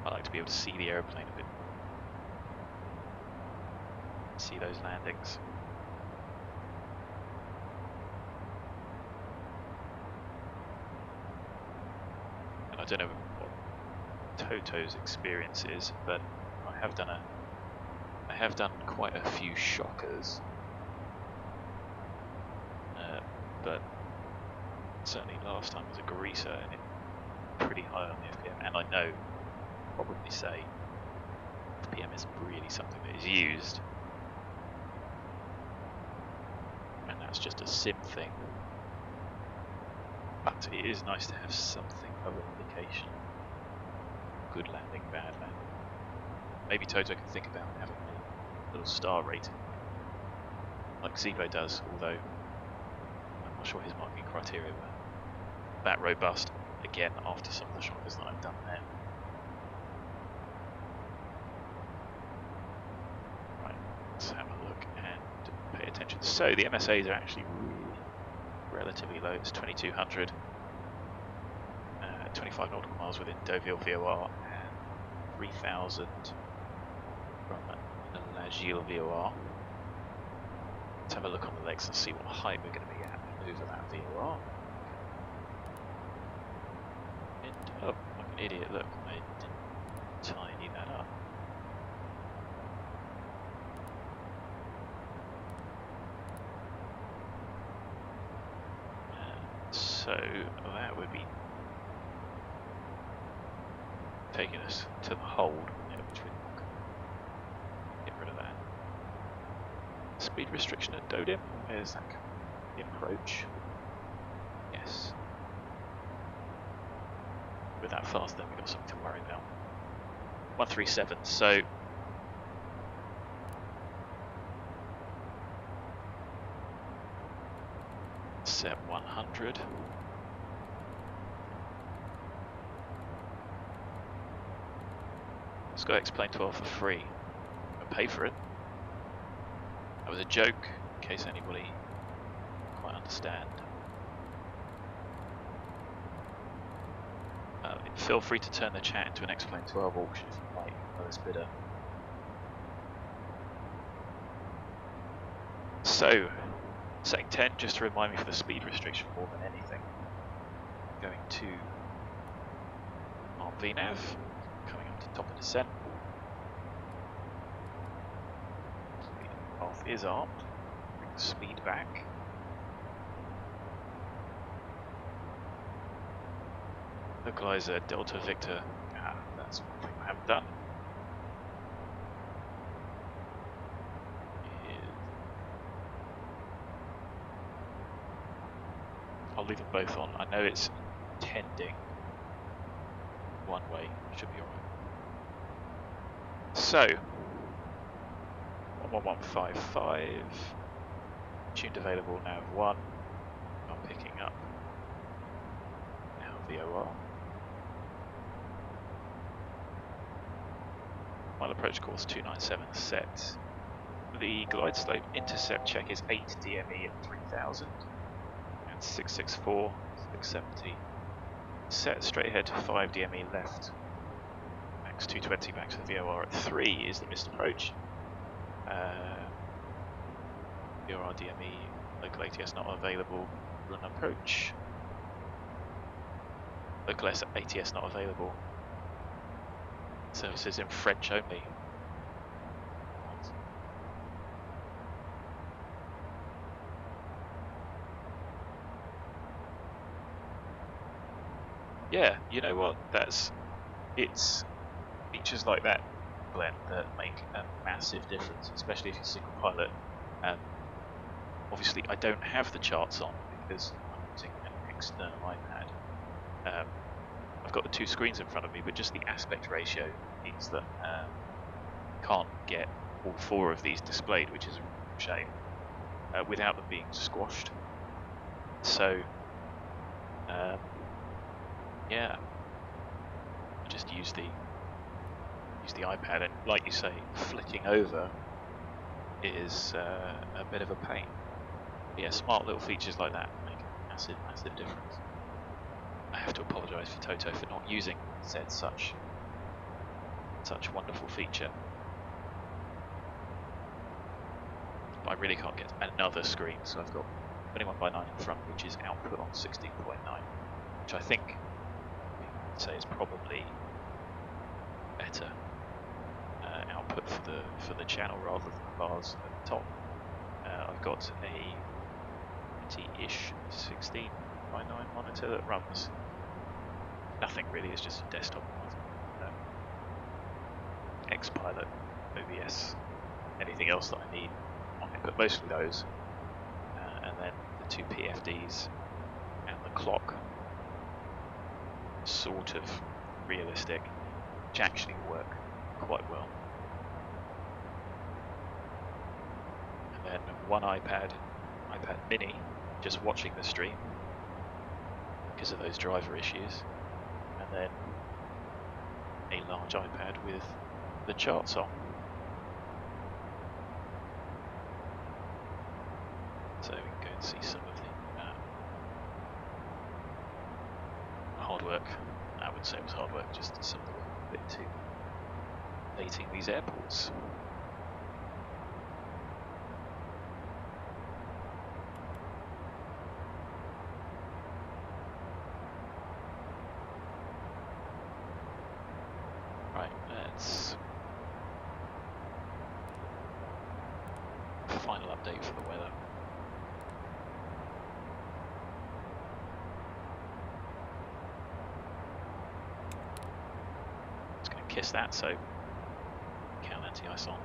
I like to be able to see the aeroplane a bit more. See those landings. And I don't know what Toto's experience is, but I have done quite a few shockers. But certainly last time was a greaser and it pretty high on the FPM, and I know probably say FPM isn't really something that is used, and that's just a sim thing, but it is nice to have something of an indication. Good landing, bad landing. Maybe Toto can think about having a little star rating like Zevo does, although I'm not sure his marking criteria were that robust, again, after some of the shockers that I've done there. Right, let's have a look and pay attention. So the MSAs are actually really relatively low. It's 2200, 25 nautical miles within Deauville VOR, and 3000 from La Gilles VOR. Let's have a look on the legs and see what height we're going to be at over that VOR. And, oh, like an idiot, look, I didn't tidy that up. So that would be taking us to the hold, which we're not going to get rid of that. Speed restriction at Dodim, where's that? Approach. Yes. We're that fast, then we've got something to worry about. 137, so set 100. It's got X-Plane 12 for free. I'll pay for it. That was a joke, in case anybody quite understand. Feel free to turn the chat into an X-Plane 12 auction if you like, lowest bidder. So, setting 10, just to remind me for the speed restriction more than anything. Going to ARM VNAV, coming up to top of descent. Speed off is armed, bring the speed back. Localizer Delta Victor, that's one thing I haven't done. I'll leave them both on. I know it's tending one way, should be alright. So, 11155, tuned available nav 1, I'm picking up now VOR. Mile approach course 297 set. The glide slope intercept check is 8 DME at 3000 and 664, 670. Set straight ahead to 5 DME left. Max 220 back to the VOR at 3 is the missed approach. VOR DME, local ATS not available, run approach. Local ATS not available. Services in French only. Yeah, you know what? It's features like that, Glenn, that make a massive difference, especially if you're single pilot. Obviously, I don't have the charts on because I'm using an external iPad. I've got the two screens in front of me, but just the aspect ratio means that I can't get all four of these displayed, which is a shame, without them being squashed. So, yeah, I just use the iPad, and like you say, flicking over is a bit of a pain. But yeah, smart little features like that make a massive, massive difference. I have to apologise for Toto for not using said such wonderful feature. But I really can't get another screen, so I've got 21:9 in front, which is output on 16.9, which I think I'd say is probably better output for the channel rather than the bars at the top. I've got a 20-ish 16:9 monitor that runs nothing really, it's just a desktop monitor. Xpilot, OBS, anything else that I need on it, but mostly those. And then the two PFDs and the clock, sort of realistic, which actually work quite well. And then one iPad mini, just watching the stream because of those driver issues, and then a large iPad with the charts on. So we can go and see some of the hard work. I wouldn't say it was hard work, just some of the work a bit too dating these airports. Right, let's final update for the weather. Just going to kiss that, so count anti-ice on.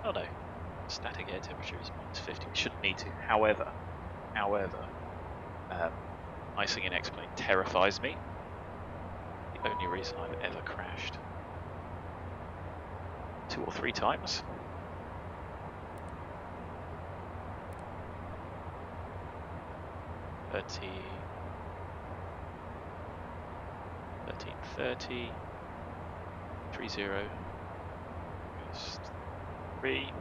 Oh no, static air temperature is -50. We shouldn't need to. However, icing in X-plane terrifies me. The only reason I've ever crashed 2 or 3 times. .30, 1330, 30, just 3.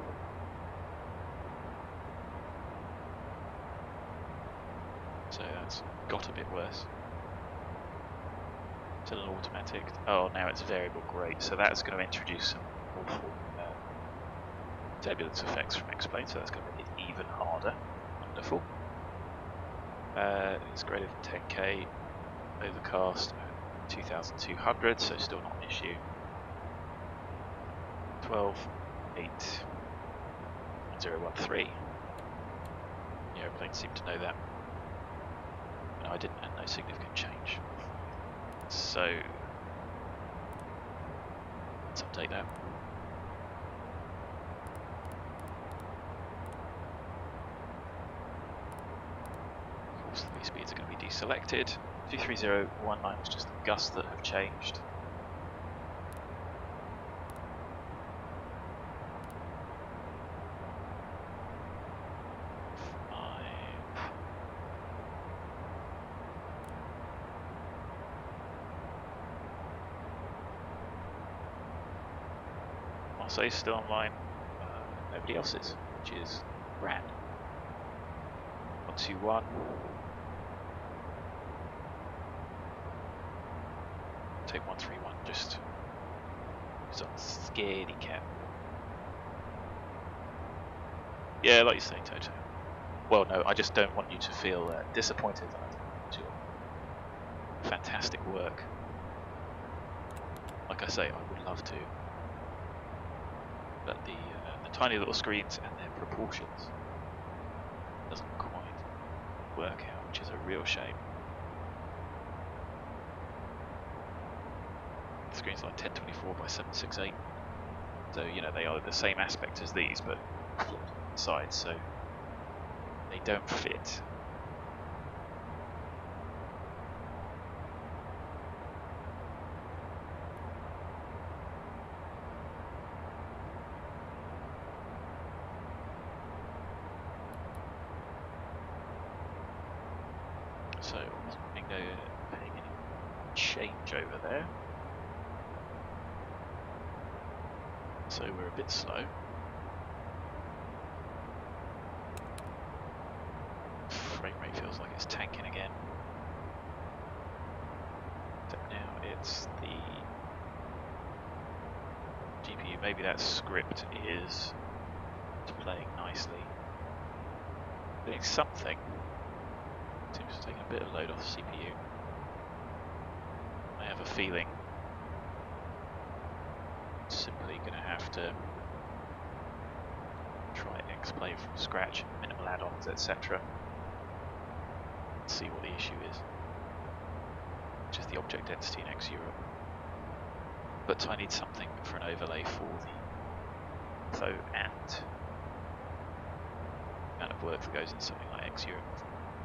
So that's got a bit worse. Still an automatic. Oh, now it's variable, great. So that's going to introduce some awful turbulence effects from X-plane, so that's going to make it even harder. Wonderful. It's greater than 10k, overcast 2200, so still not an issue. 12.8.013. The aeroplane seemed to know that. No, I didn't, and no significant change. So let's update that. Of course, the V speeds are going to be deselected. 23019 was just the gusts that have changed. say still online. Nobody else is, which is grand. 121. Take 131, just because I'm scaredy cat. Yeah, like you say, Toto. Well, no, I just don't want you to feel disappointed that I did your fantastic work. Like I say, I would love to, but the tiny little screens and their proportions doesn't quite work out, which is a real shame. The screen's like 1024 by 768, so you know they are the same aspect as these, but flipped on the side, so they don't fit. So I wasn't paying any change over there. So we're a bit slow. Frame rate feels like it's tanking again. Except now it's the GPU. Maybe that script is playing nicely. Doing something. Seems to take a bit of load off the CPU. I have a feeling it's simply going to have to try X-Play from scratch, minimal add-ons, etc. See what the issue is. Just the object density in X Europe. But I need something for an overlay for the Ortho and kind of work that goes into something like X Europe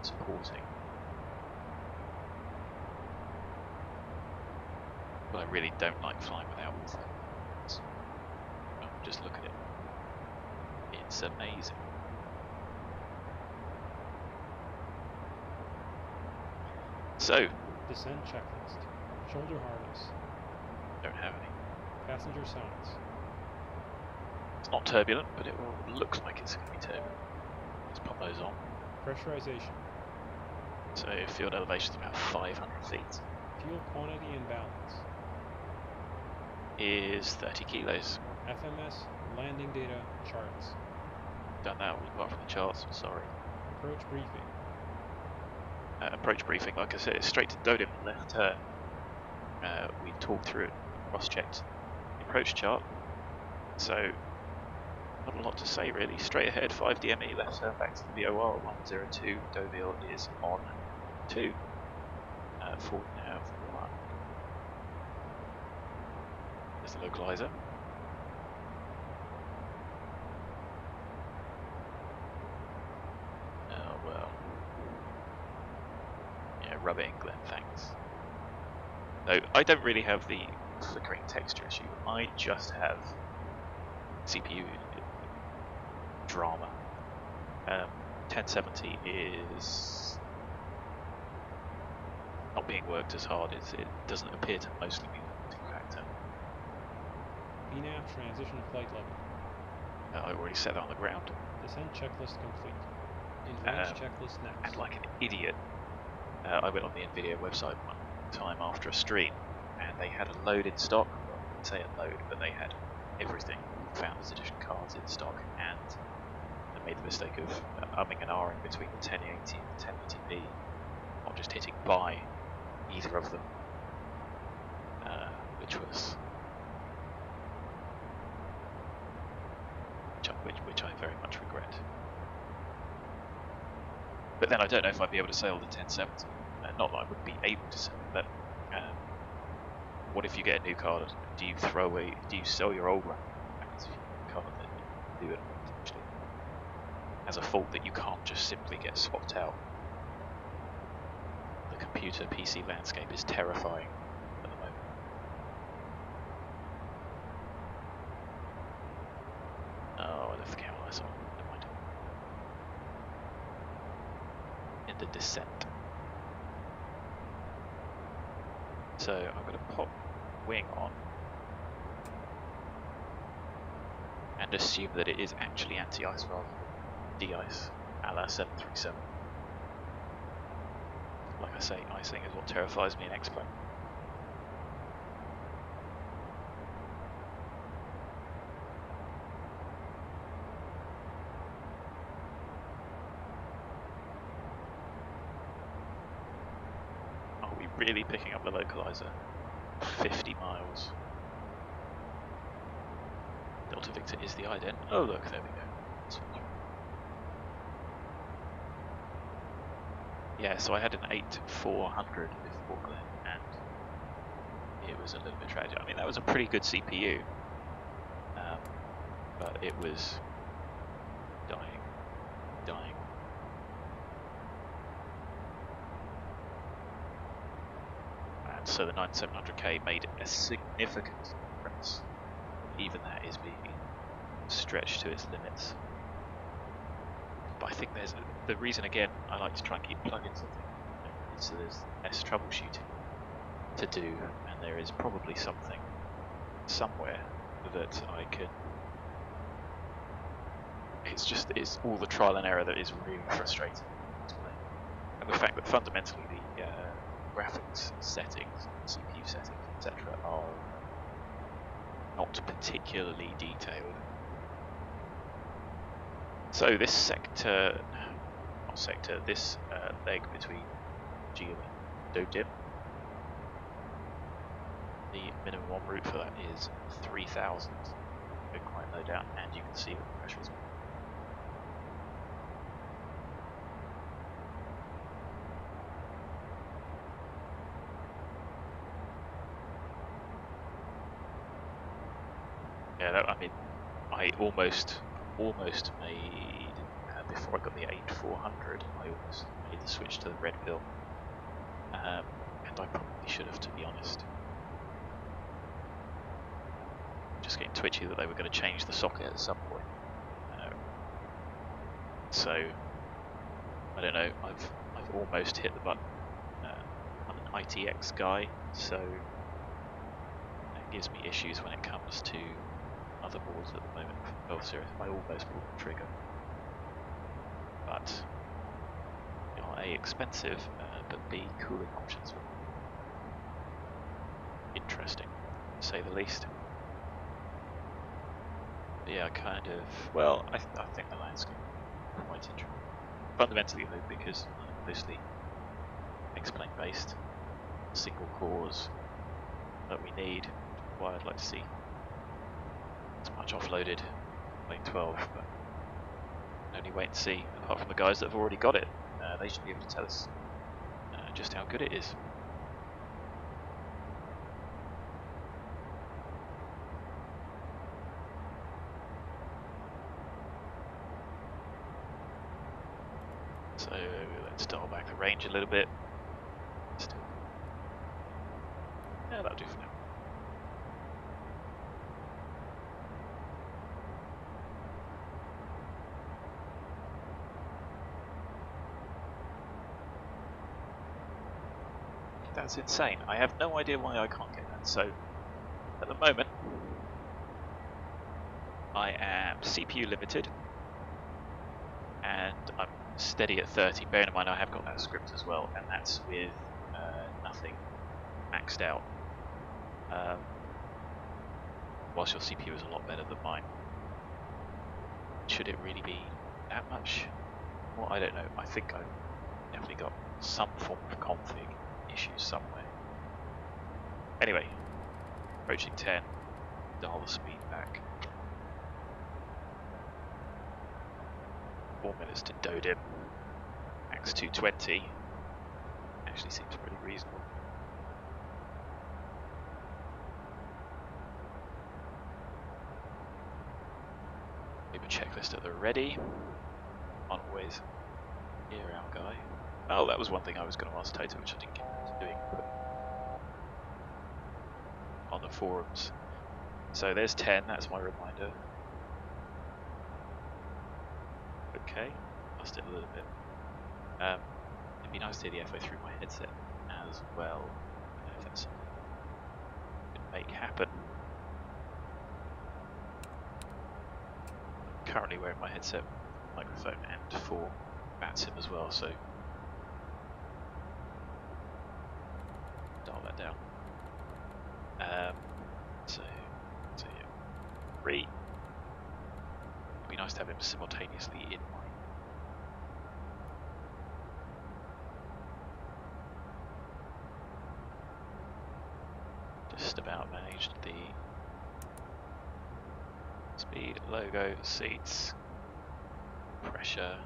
supporting. But I really don't like flying without Ortho. Just look at it. It's amazing. So, Descent checklist. Shoulder harness. Don't have any. Passenger signs. It's not turbulent, but it looks like it's going to be turbulent. Let's pop those on. Pressurization. So field elevation is about 500 feet. Fuel quantity and balance. Is 30 kilos. FMS, landing data, charts. Done that all apart from the charts, sorry. Approach briefing. Approach briefing, like I said, it's straight to Deauville, left turn. We talked through it, cross-checked the approach chart. So, not a lot to say really. Straight ahead, 5 DME, left turn back to the VOR, 102. Deauville is on 2. Forward now, 1. There's the localizer. Oh well. Yeah, rub it in, Glenn, thanks. No, I don't really have the flickering texture issue. I just have CPU drama. 1070 is not being worked as hard. It doesn't appear to mostly be a limiting factor. BNAV transition flight level. I already set that on the ground. Descent checklist complete. Advanced checklist next. And like an idiot, I went on the NVIDIA website one time after a stream, and they had a load in stock. Well, I wouldn't say a load, but they had everything, Founders Edition cards in stock, and I made the mistake of umming and ahhing between the 1080 and the 1080p, not just hitting buy either of them, which I very much regret. But then I don't know if I'd be able to sell the 1070. Not that I would be able to sell it, but what if you get a new card? Do you throw away? Do you sell your old one? Card that do it potentially has a fault that you can't just simply get swapped out. The computer PC landscape is terrifying at the moment. Oh, I left the camera lights on. Never mind. In the descent. So I'm going to pop wing on. and assume that it is actually anti-ice rather than de-ice, a la 737. Like I say, icing is what terrifies me in X-Plane. Are we really picking up the localizer? 50 miles. Delta Victor is the ident. Oh look, there we go. Yeah, so I had an 8400 before Glenn, and it was a little bit tragic. I mean, that was a pretty good CPU, but it was dying. And so the 9700K made a significant difference. Even that is being stretched to its limits. But I think there's the reason again I like to try and keep plugins is so there's less troubleshooting to do, and there is probably something somewhere that I can. It's all the trial and error that is really frustrating, and the fact that fundamentally the graphics settings, CPU settings, etc., are not particularly detailed. So this this leg between Geo and Deauville, the minimum en route for that is 3,000, quite low down, and you can see what the pressure is. Yeah, I mean, I almost made, before I got the 8400, I almost made the switch to the red pill, and I probably should have, to be honest. Just getting twitchy that they were going to change the socket at some point. So, I don't know, I've almost hit the button. I'm an ITX guy, so that gives me issues when it comes to motherboards at the moment. Well, seriously, I almost pulled the trigger. But they are A, expensive, but B, cooling options were interesting, to say the least. But yeah, kind of, well, I think the landscape is quite interesting. Fundamentally though, because I'm mostly X-Plane based, single cores that we need, why I'd like to see as much offloaded Plane 12, but only wait and see. Apart from the guys that have already got it, they should be able to tell us just how good it is. So let's dial back the range a little bit. Yeah, that'll do for now. That's insane. I have no idea why I can't get that. So, at the moment, I am CPU limited, and I'm steady at 30. Bearing in mind I have got that script as well, and that's with nothing maxed out. Whilst your CPU is a lot better than mine. Should it really be that much? Well, I don't know. I think I've definitely got some form of config issues somewhere. Anyway, approaching 10, dial the speed back. 4 minutes to Deauville. Max 220. Actually seems pretty reasonable. Keep a checklist at the ready. Always hear our guy. Oh, that was one thing I was going to ask Tato, which I didn't get around to doing, but on the forums. So there's 10, that's my reminder. Okay, lost it a little bit. It'd be nice to hear the FO through my headset as well. I don't know if that's something we can make happen. currently wearing my headset microphone and for VATSIM as well, so dial that down. So yeah, 3. It'd be nice to have him simultaneously in my just about managed the speed, logo, seats, pressure.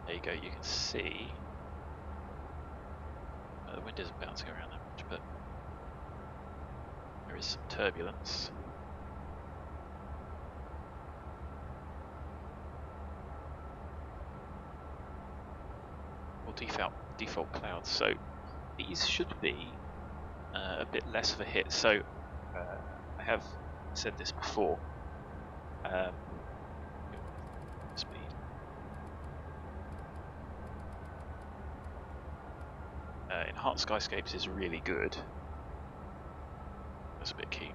There you go, you can see the wind isn't bouncing around that much, but there is some turbulence. Or default clouds, so these should be a bit less of a hit. So I have said this before. Speed. Enhanced Skyscapes is really good. That's a bit keen.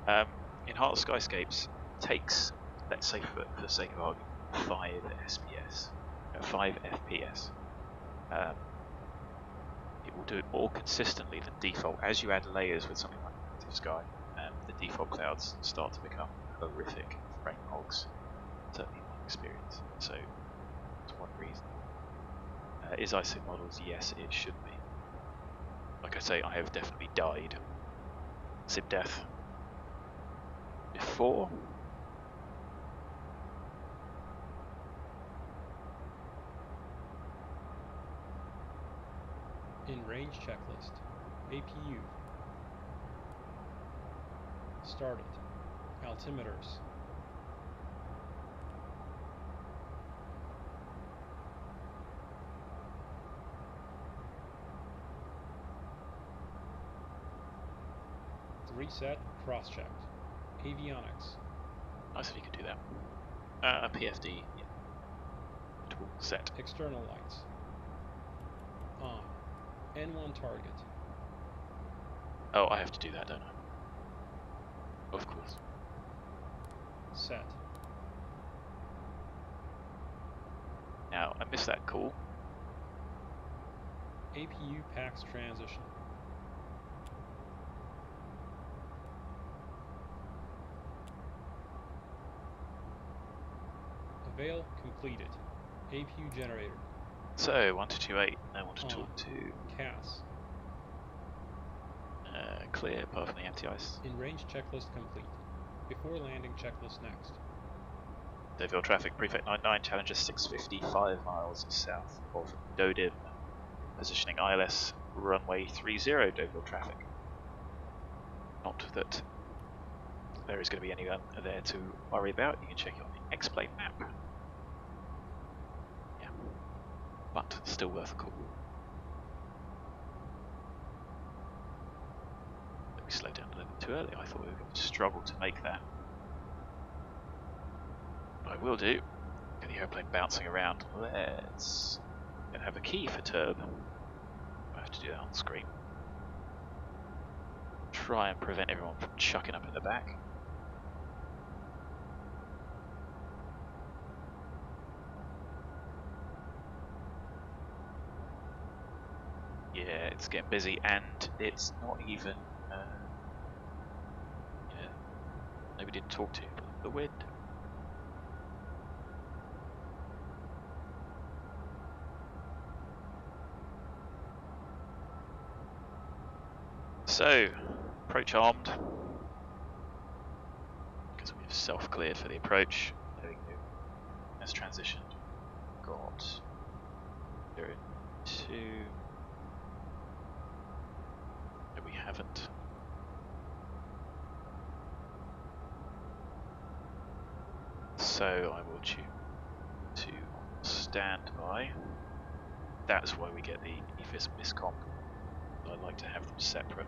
No. Enhanced Skyscapes takes, let's say for the sake of argument, 5 FPS. It will do it more consistently than default. As you add layers with something like Active Sky, the default clouds start to become horrific frame hogs. Certainly in my experience. So that's one reason. Is ISO models? Yes, it should be. Like I say, I have definitely died sim death before. In range checklist, APU, started, altimeters, reset, cross-checked, avionics, Nice if you could do that. A PFD, yeah. Tool set. external lights, on, N1 target, Oh, I have to do that, don't I? Of course. set, Now, I missed that call. APU PAX transition, avail completed, APU generator, So, 1228, now 1222. CAS, Clear, apart from the empty ice. in range checklist complete, before landing checklist next, Deauville traffic, Prefect 99, Challenger 655 miles south of Deauville. Positioning ILS, runway 30, Deauville traffic. Not that there is going to be anyone there to worry about, you can check it on the X-plane map. Yeah, but still worth a call. Let me slow down a little bit too early, I thought we were going to struggle to make that. But I will do. Get the airplane bouncing around. Let's have a key for Turb. I have to do that on screen. Try and prevent everyone from chucking up in the back. Yeah, it's getting busy, and it's not even. Yeah, nobody to talk to. But the wind. So, approach armed, because we've self-cleared for the approach. There we go. Let's transition. Got 0, 2. No, we haven't. So I will choose to standby. That's why we get the EFIS miscomp. I like to have them separate.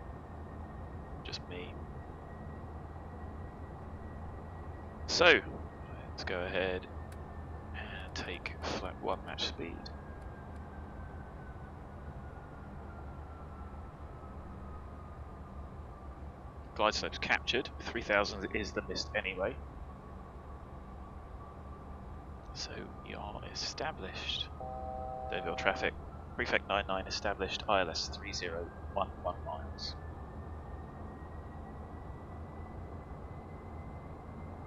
Just me. So, let's go ahead and take flat 1 match speed. glide slope's captured. 3000 is the mist anyway. So we are established. Deauville traffic. Prefect 99 established. ILS 3011 miles.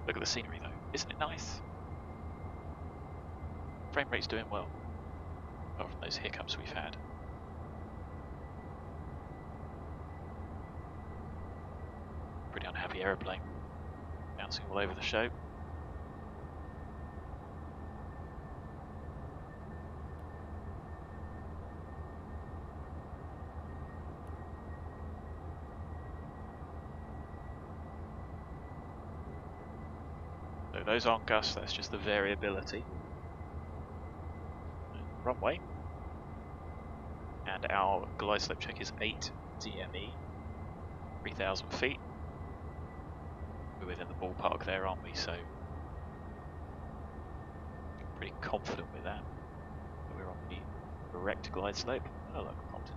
Look at the scenery though. Isn't it nice? Frame rate's doing well. Apart from those hiccups we've had. Pretty unhappy aeroplane. Bouncing all over the show. So those aren't gusts, that's just the variability. Runway. And our glide slope check is 8 DME. 3000 feet. We're within the ballpark there, aren't we? So pretty confident with that. We're on the correct glide slope. Oh look, prompted.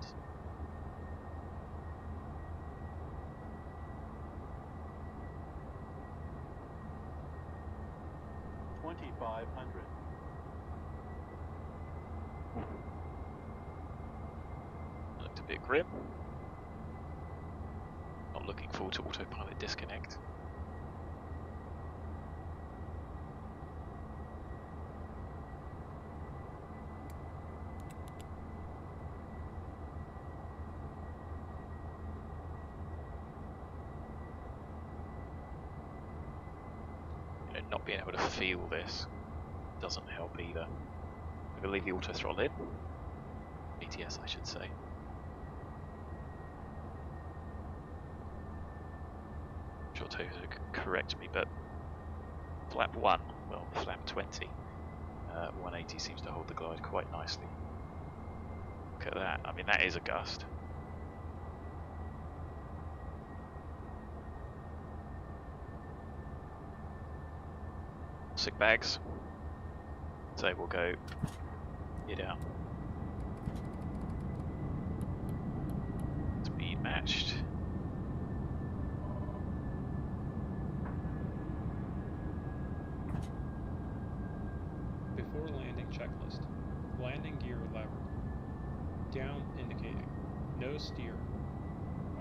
Looked a bit grim. Not looking forward to autopilot disconnect. Not being able to feel this doesn't help either. I'm going to leave the auto throttle in. ATS I should say. I'm sure Toho could correct me, but flap 1, well flap 20, 180 seems to hold the glide quite nicely. Look at that, I mean that is a gust. Sick bags. So we'll go here down. Speed matched. Before landing checklist. Landing gear lever. Down indicating. No steer.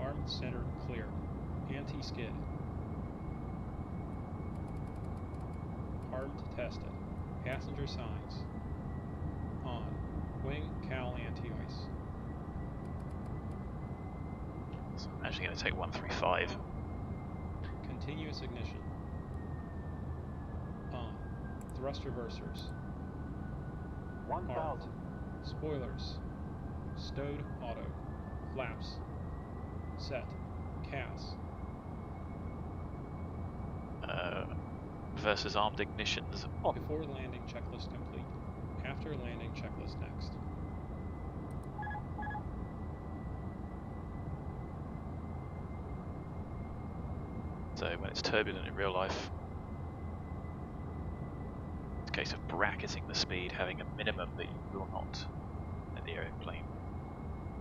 Arm center clear. Anti-skid. Armed tested. Passenger signs. On. Wing cowl anti-ice. So I'm actually going to take 135. Continuous ignition. On. Thrust reversers. 1000. Spoilers. Stowed auto. Flaps. Set. CAS. Versus armed ignitions on. Before landing checklist complete. After landing checklist next. So when it's turbulent in real life, it's a case of bracketing the speed, having a minimum that you will not let the aeroplane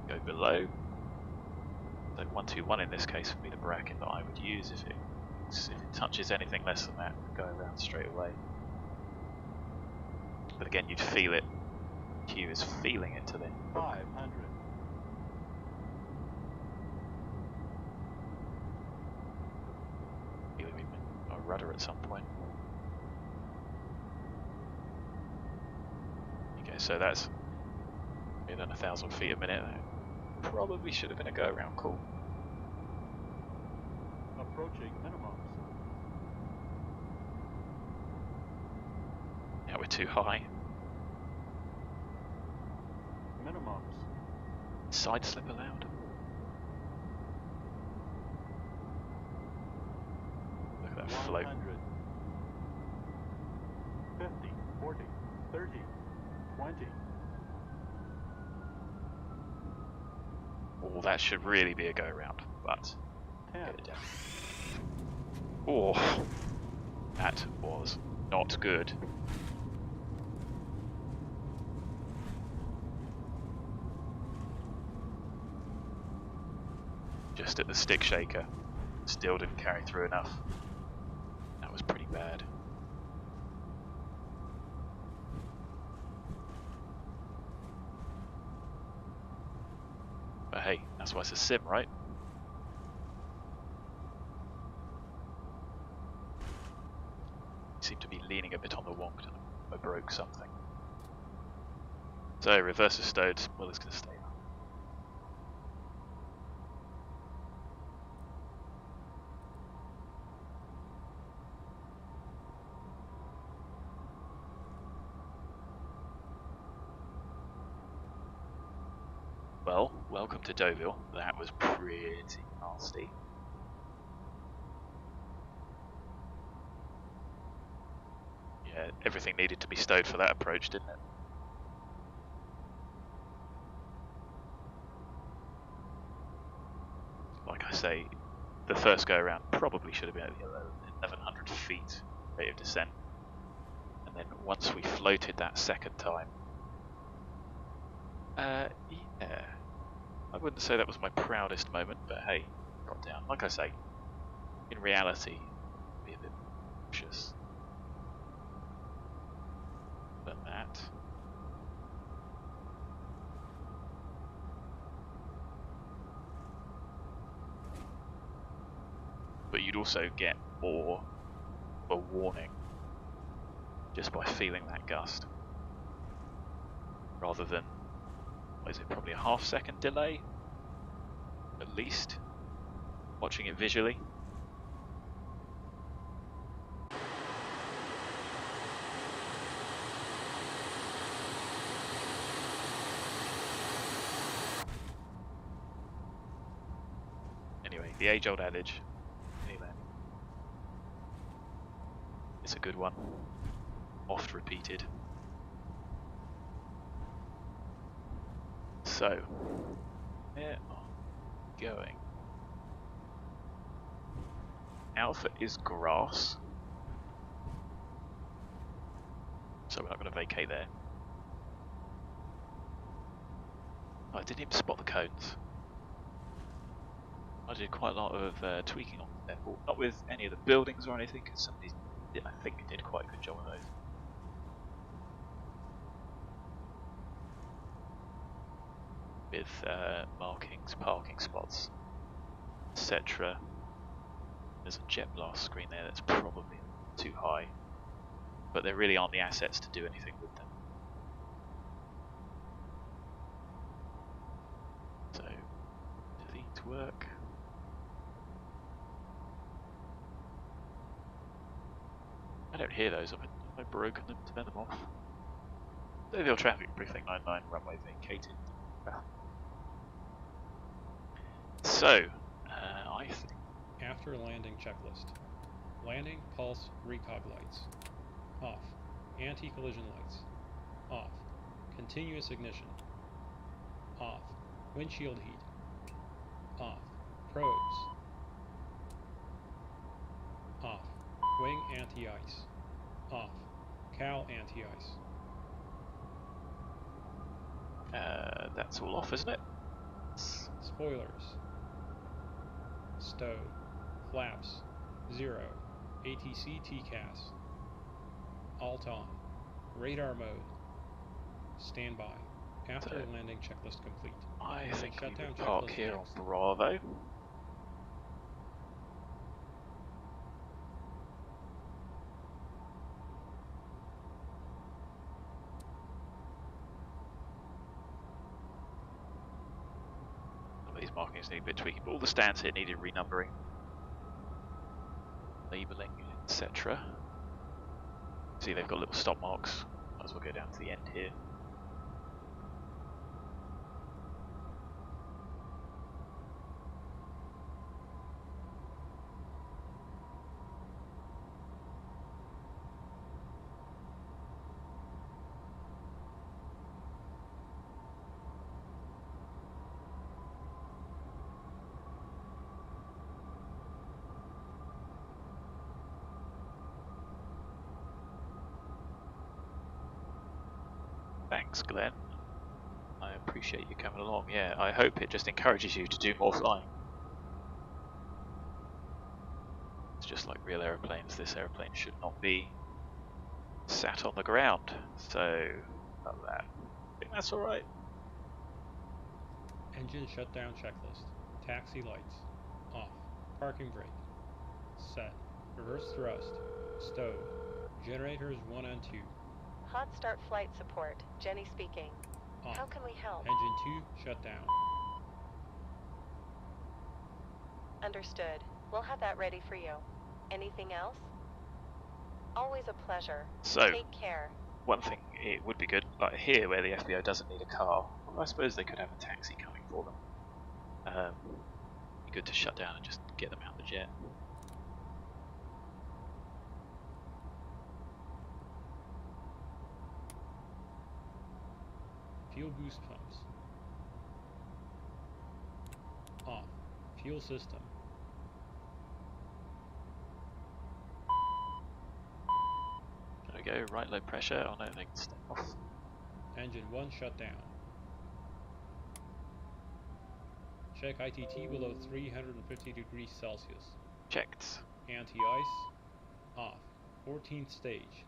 go below. So 121 in this case would be the bracket that I would use if it touches anything less than that, go around straight away. But again, you'd feel it. Q is feeling it to the 500. feeling a rudder at some point. Okay, so that's more than 1,000 feet a minute. That probably should have been a go around call. Approaching minimums. Now we're too high. Minimums. Side slip allowed. Look at that float. 100. 50, 40, 30, 20. Oh, that should really be a go round, but 10. get it down. Oh, that was not good. Just at the stick shaker. Still didn't carry through enough. That was pretty bad. But hey, that's why it's a sim, right? Seem to be leaning a bit on the wonk. I broke something. So reverse is stowed. Well, it's going to stay. Well, welcome to Deauville. That was pretty nasty. Yeah, everything needed to be stowed for that approach, didn't it? Like I say, the first go around probably should have been at 1100 feet rate of descent. And then once we floated that second time, yeah, I wouldn't say that was my proudest moment, but hey, got down. Like I say, in reality, be a bit anxious. But that. But you'd also get more of a warning just by feeling that gust, rather than, what is it, probably a half-second delay at least, watching it visually. Anyway, the age-old adage, it's a good one, oft repeated. So, where are we going? Alpha is grass, so we're not going to vacate there. Oh, I didn't even spot the cones. I did quite a lot of tweaking on the airport, not with any of the buildings or anything, because somebody did, I think, did quite a good job of those. With markings, parking spots, etc. There's a jet blast screen there that's probably too high, but there really aren't the assets to do anything with them. So, delete work. I don't hear those. Have I broken them to turn them off? Deauville traffic briefing 99, runway vacated. So, I think. After landing checklist. Landing pulse recog lights. Off. Anti-collision lights. Off. Continuous ignition. Off. Windshield heat. Off. Probes. Off. Wing anti-ice. Off. Cowl anti-ice. That's all off, isn't it? Spoilers. Stowed. Flaps. 0. ATC TCAS. Alt on. Radar mode. Standby. After So, landing checklist complete. I think we Shutdown would park checklist here on next. Bravo. These markings need a bit tweaking, but all the stands here needed renumbering, labelling, etc. See, they've got little stop marks. Might as well go down to the end here. Thanks, Glenn. I appreciate you coming along. Yeah, I hope it just encourages you to do more flying. just like real aeroplanes, this aeroplane should not be sat on the ground. So, about that. I think that's alright. Engine shutdown checklist. Taxi lights. Off. Parking brake. Set. Reverse thrust. Stowed. Generators 1 and 2. Hot start flight support. Jenny speaking. Off. How can we help? Engine 2 shut down. Understood. We'll have that ready for you. Anything else? Always a pleasure. So, Take care. one thing, it would be good, like here where the FBO doesn't need a car, well, I suppose they could have a taxi coming for them. Be good to shut down and just get them out the jet. Fuel boost pumps. Off. Fuel system. There we go, right low pressure. Oh no, they can step off. Engine 1 shut down. Check ITT below 350 degrees Celsius. Checked. Anti-ice. Off. 14th stage.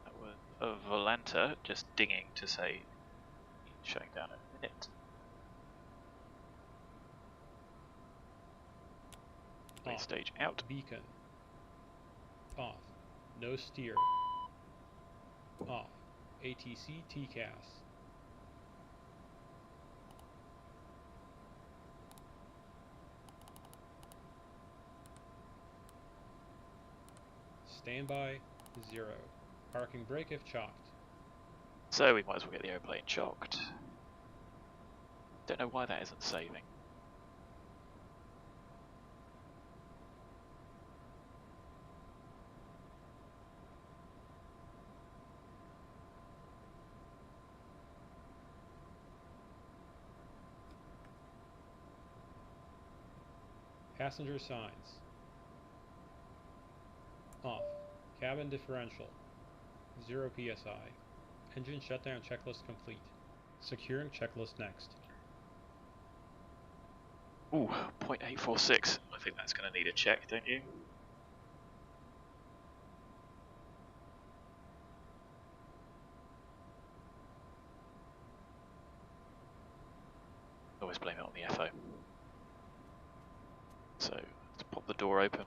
That was a Volanta just dinging to say shutting down in a minute. Lead stage out. Beacon. Off. No steer. Off. ATC TCAS. Standby 0. Parking brake if chocked. So we might as well get the airplane chocked. Don't know why that isn't saving. Passenger signs. Off. Cabin differential. 0 psi. Engine shutdown checklist complete. Securing checklist next. Ooh, 0.846. I think that's going to need a check, don't you? Always blame it on the FO. So, let's pop the door open.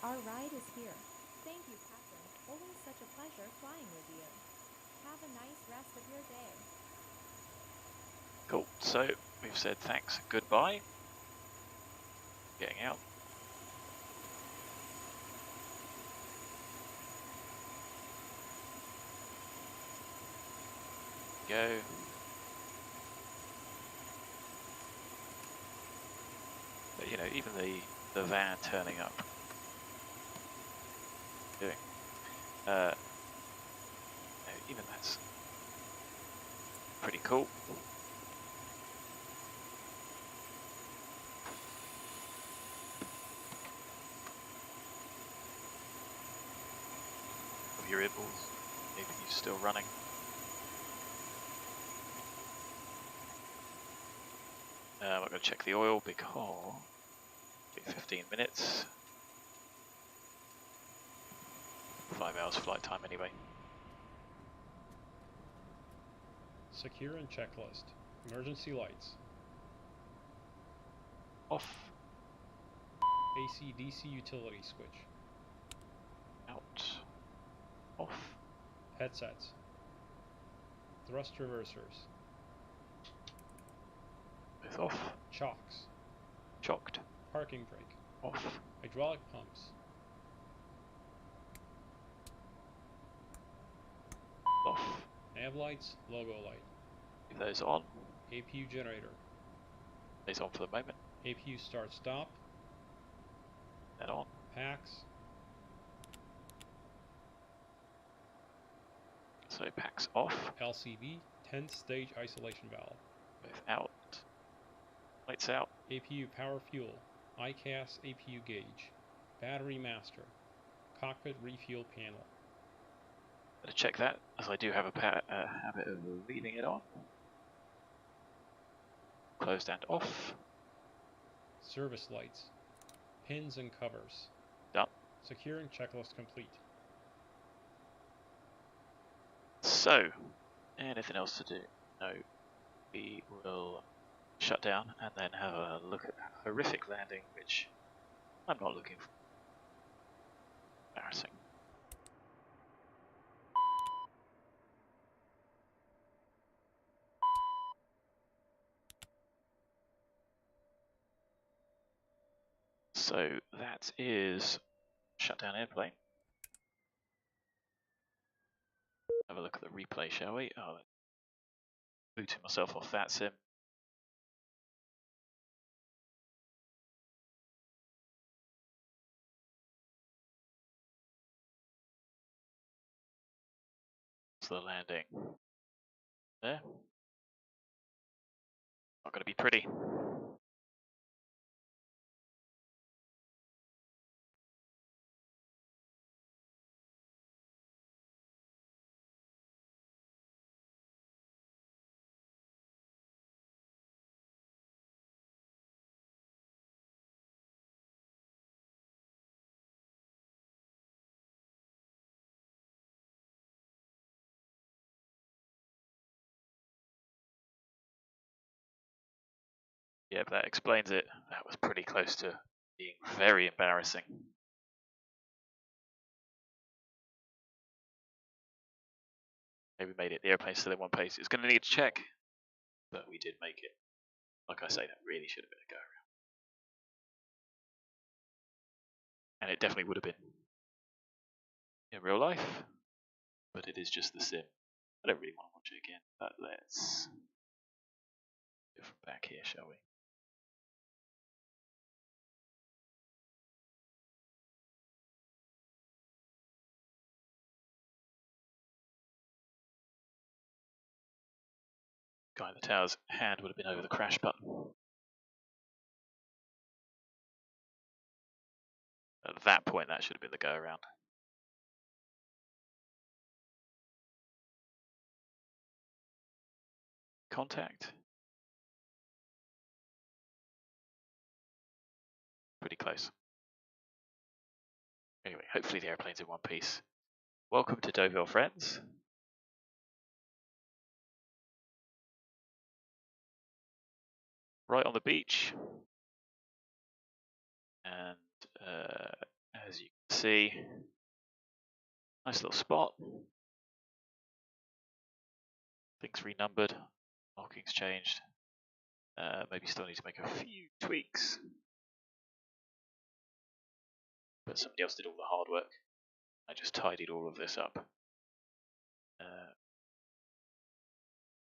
Our ride is here. Thank you, Captain. Always such a pleasure flying with you. Have a nice rest of your day. Cool, so we've said thanks and goodbye. Getting out. Go. But you know, even the van turning up. Doing. Even that's pretty cool. Your earballs, maybe you're still running. I'm going to check the oil because it'll be 15 minutes. 5 hours flight time anyway. Secure and checklist. Emergency lights. Off. AC DC utility switch. Out. Off. Headsets. Thrust reversers. Both off. Chocks. Chocked. Parking brake. Off. Hydraulic pumps. Off. Nav lights. Logo light. Leave those on. APU generator. These on for the moment. APU start stop. That on. Packs. So packs off. LCV 10th stage isolation valve. Both out. Lights out. APU power fuel. ICAS APU gauge. Battery master. Cockpit refuel panel. Better check that, as I do have a habit of leaving it on. Closed and off. Service lights. Pins and covers. Done. Securing checklist complete. So, anything else to do? No. We will shut down and then have a look at that horrific landing, which I'm not looking for. Embarrassing. So that is shutdown airplane. Have a look at the replay, shall we? Oh, booting myself off VATSIM. So the landing there. Not going to be pretty. Yeah, but that explains it. That was pretty close to being very embarrassing. Maybe made it. The airplane's still in one place. It's going to need to check, but we did make it. Like I say, that really should have been a go around. And it definitely would have been in real life, but it is just the sim. I don't really want to watch it again, but let's do it from back here, shall we? Guy in the tower's hand would have been over the crash button. At that point, that should have been the go around. Contact. Pretty close. Anyway, hopefully the airplane's in one piece. Welcome to Deauville, friends. Right on the beach. And as you can see, nice little spot. Things renumbered, markings changed. Maybe still need to make a few tweaks. But somebody else did all the hard work. I just tidied all of this up.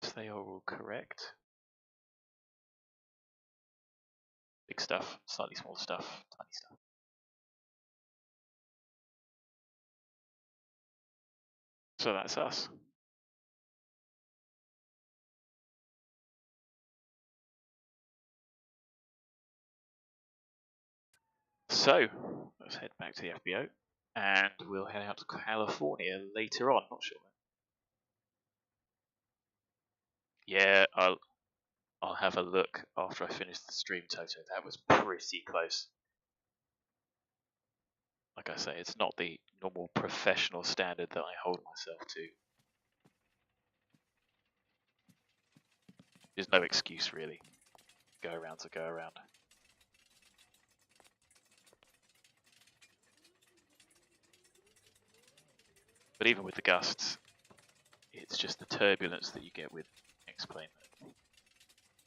So they are all correct. Big stuff, slightly small stuff, tiny stuff. So that's us. So let's head back to the FBO, and we'll head out to California later on. Not sure. Yeah, I'll have a look after I finish the stream, Toto. That was pretty close. Like I say, it's not the normal professional standard that I hold myself to. There's no excuse really. Go around to go around. But even with the gusts, it's just the turbulence that you get with X-Plane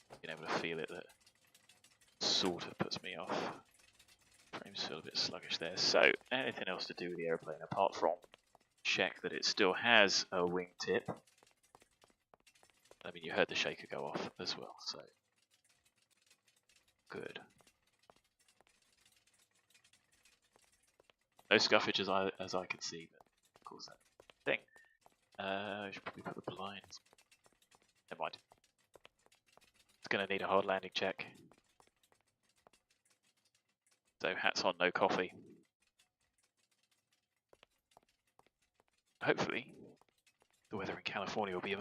that being able to feel it that sort of puts me off. Frames feel a bit sluggish there. So, anything else to do with the airplane apart from check that it still has a wingtip? I mean, you heard the shaker go off as well, so good. No scuffage as I can see, but of course that thing. I should probably put the blinds. Never mind. It's going to need a hard landing check. So hats on, no coffee. Hopefully the weather in California will be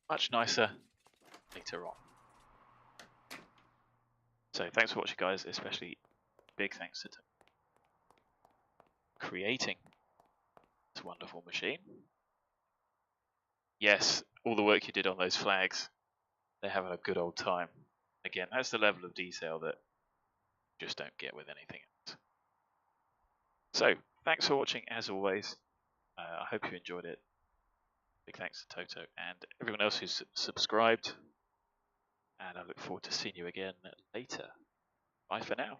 much nicer later on. So thanks for watching, guys, especially big thanks to creating this wonderful machine. Yes, all the work you did on those flags, they're having a good old time. Again, that's the level of detail that you just don't get with anything else. So, thanks for watching as always. I hope you enjoyed it. Big thanks to Toto and everyone else who's subscribed. And I look forward to seeing you again later. Bye for now.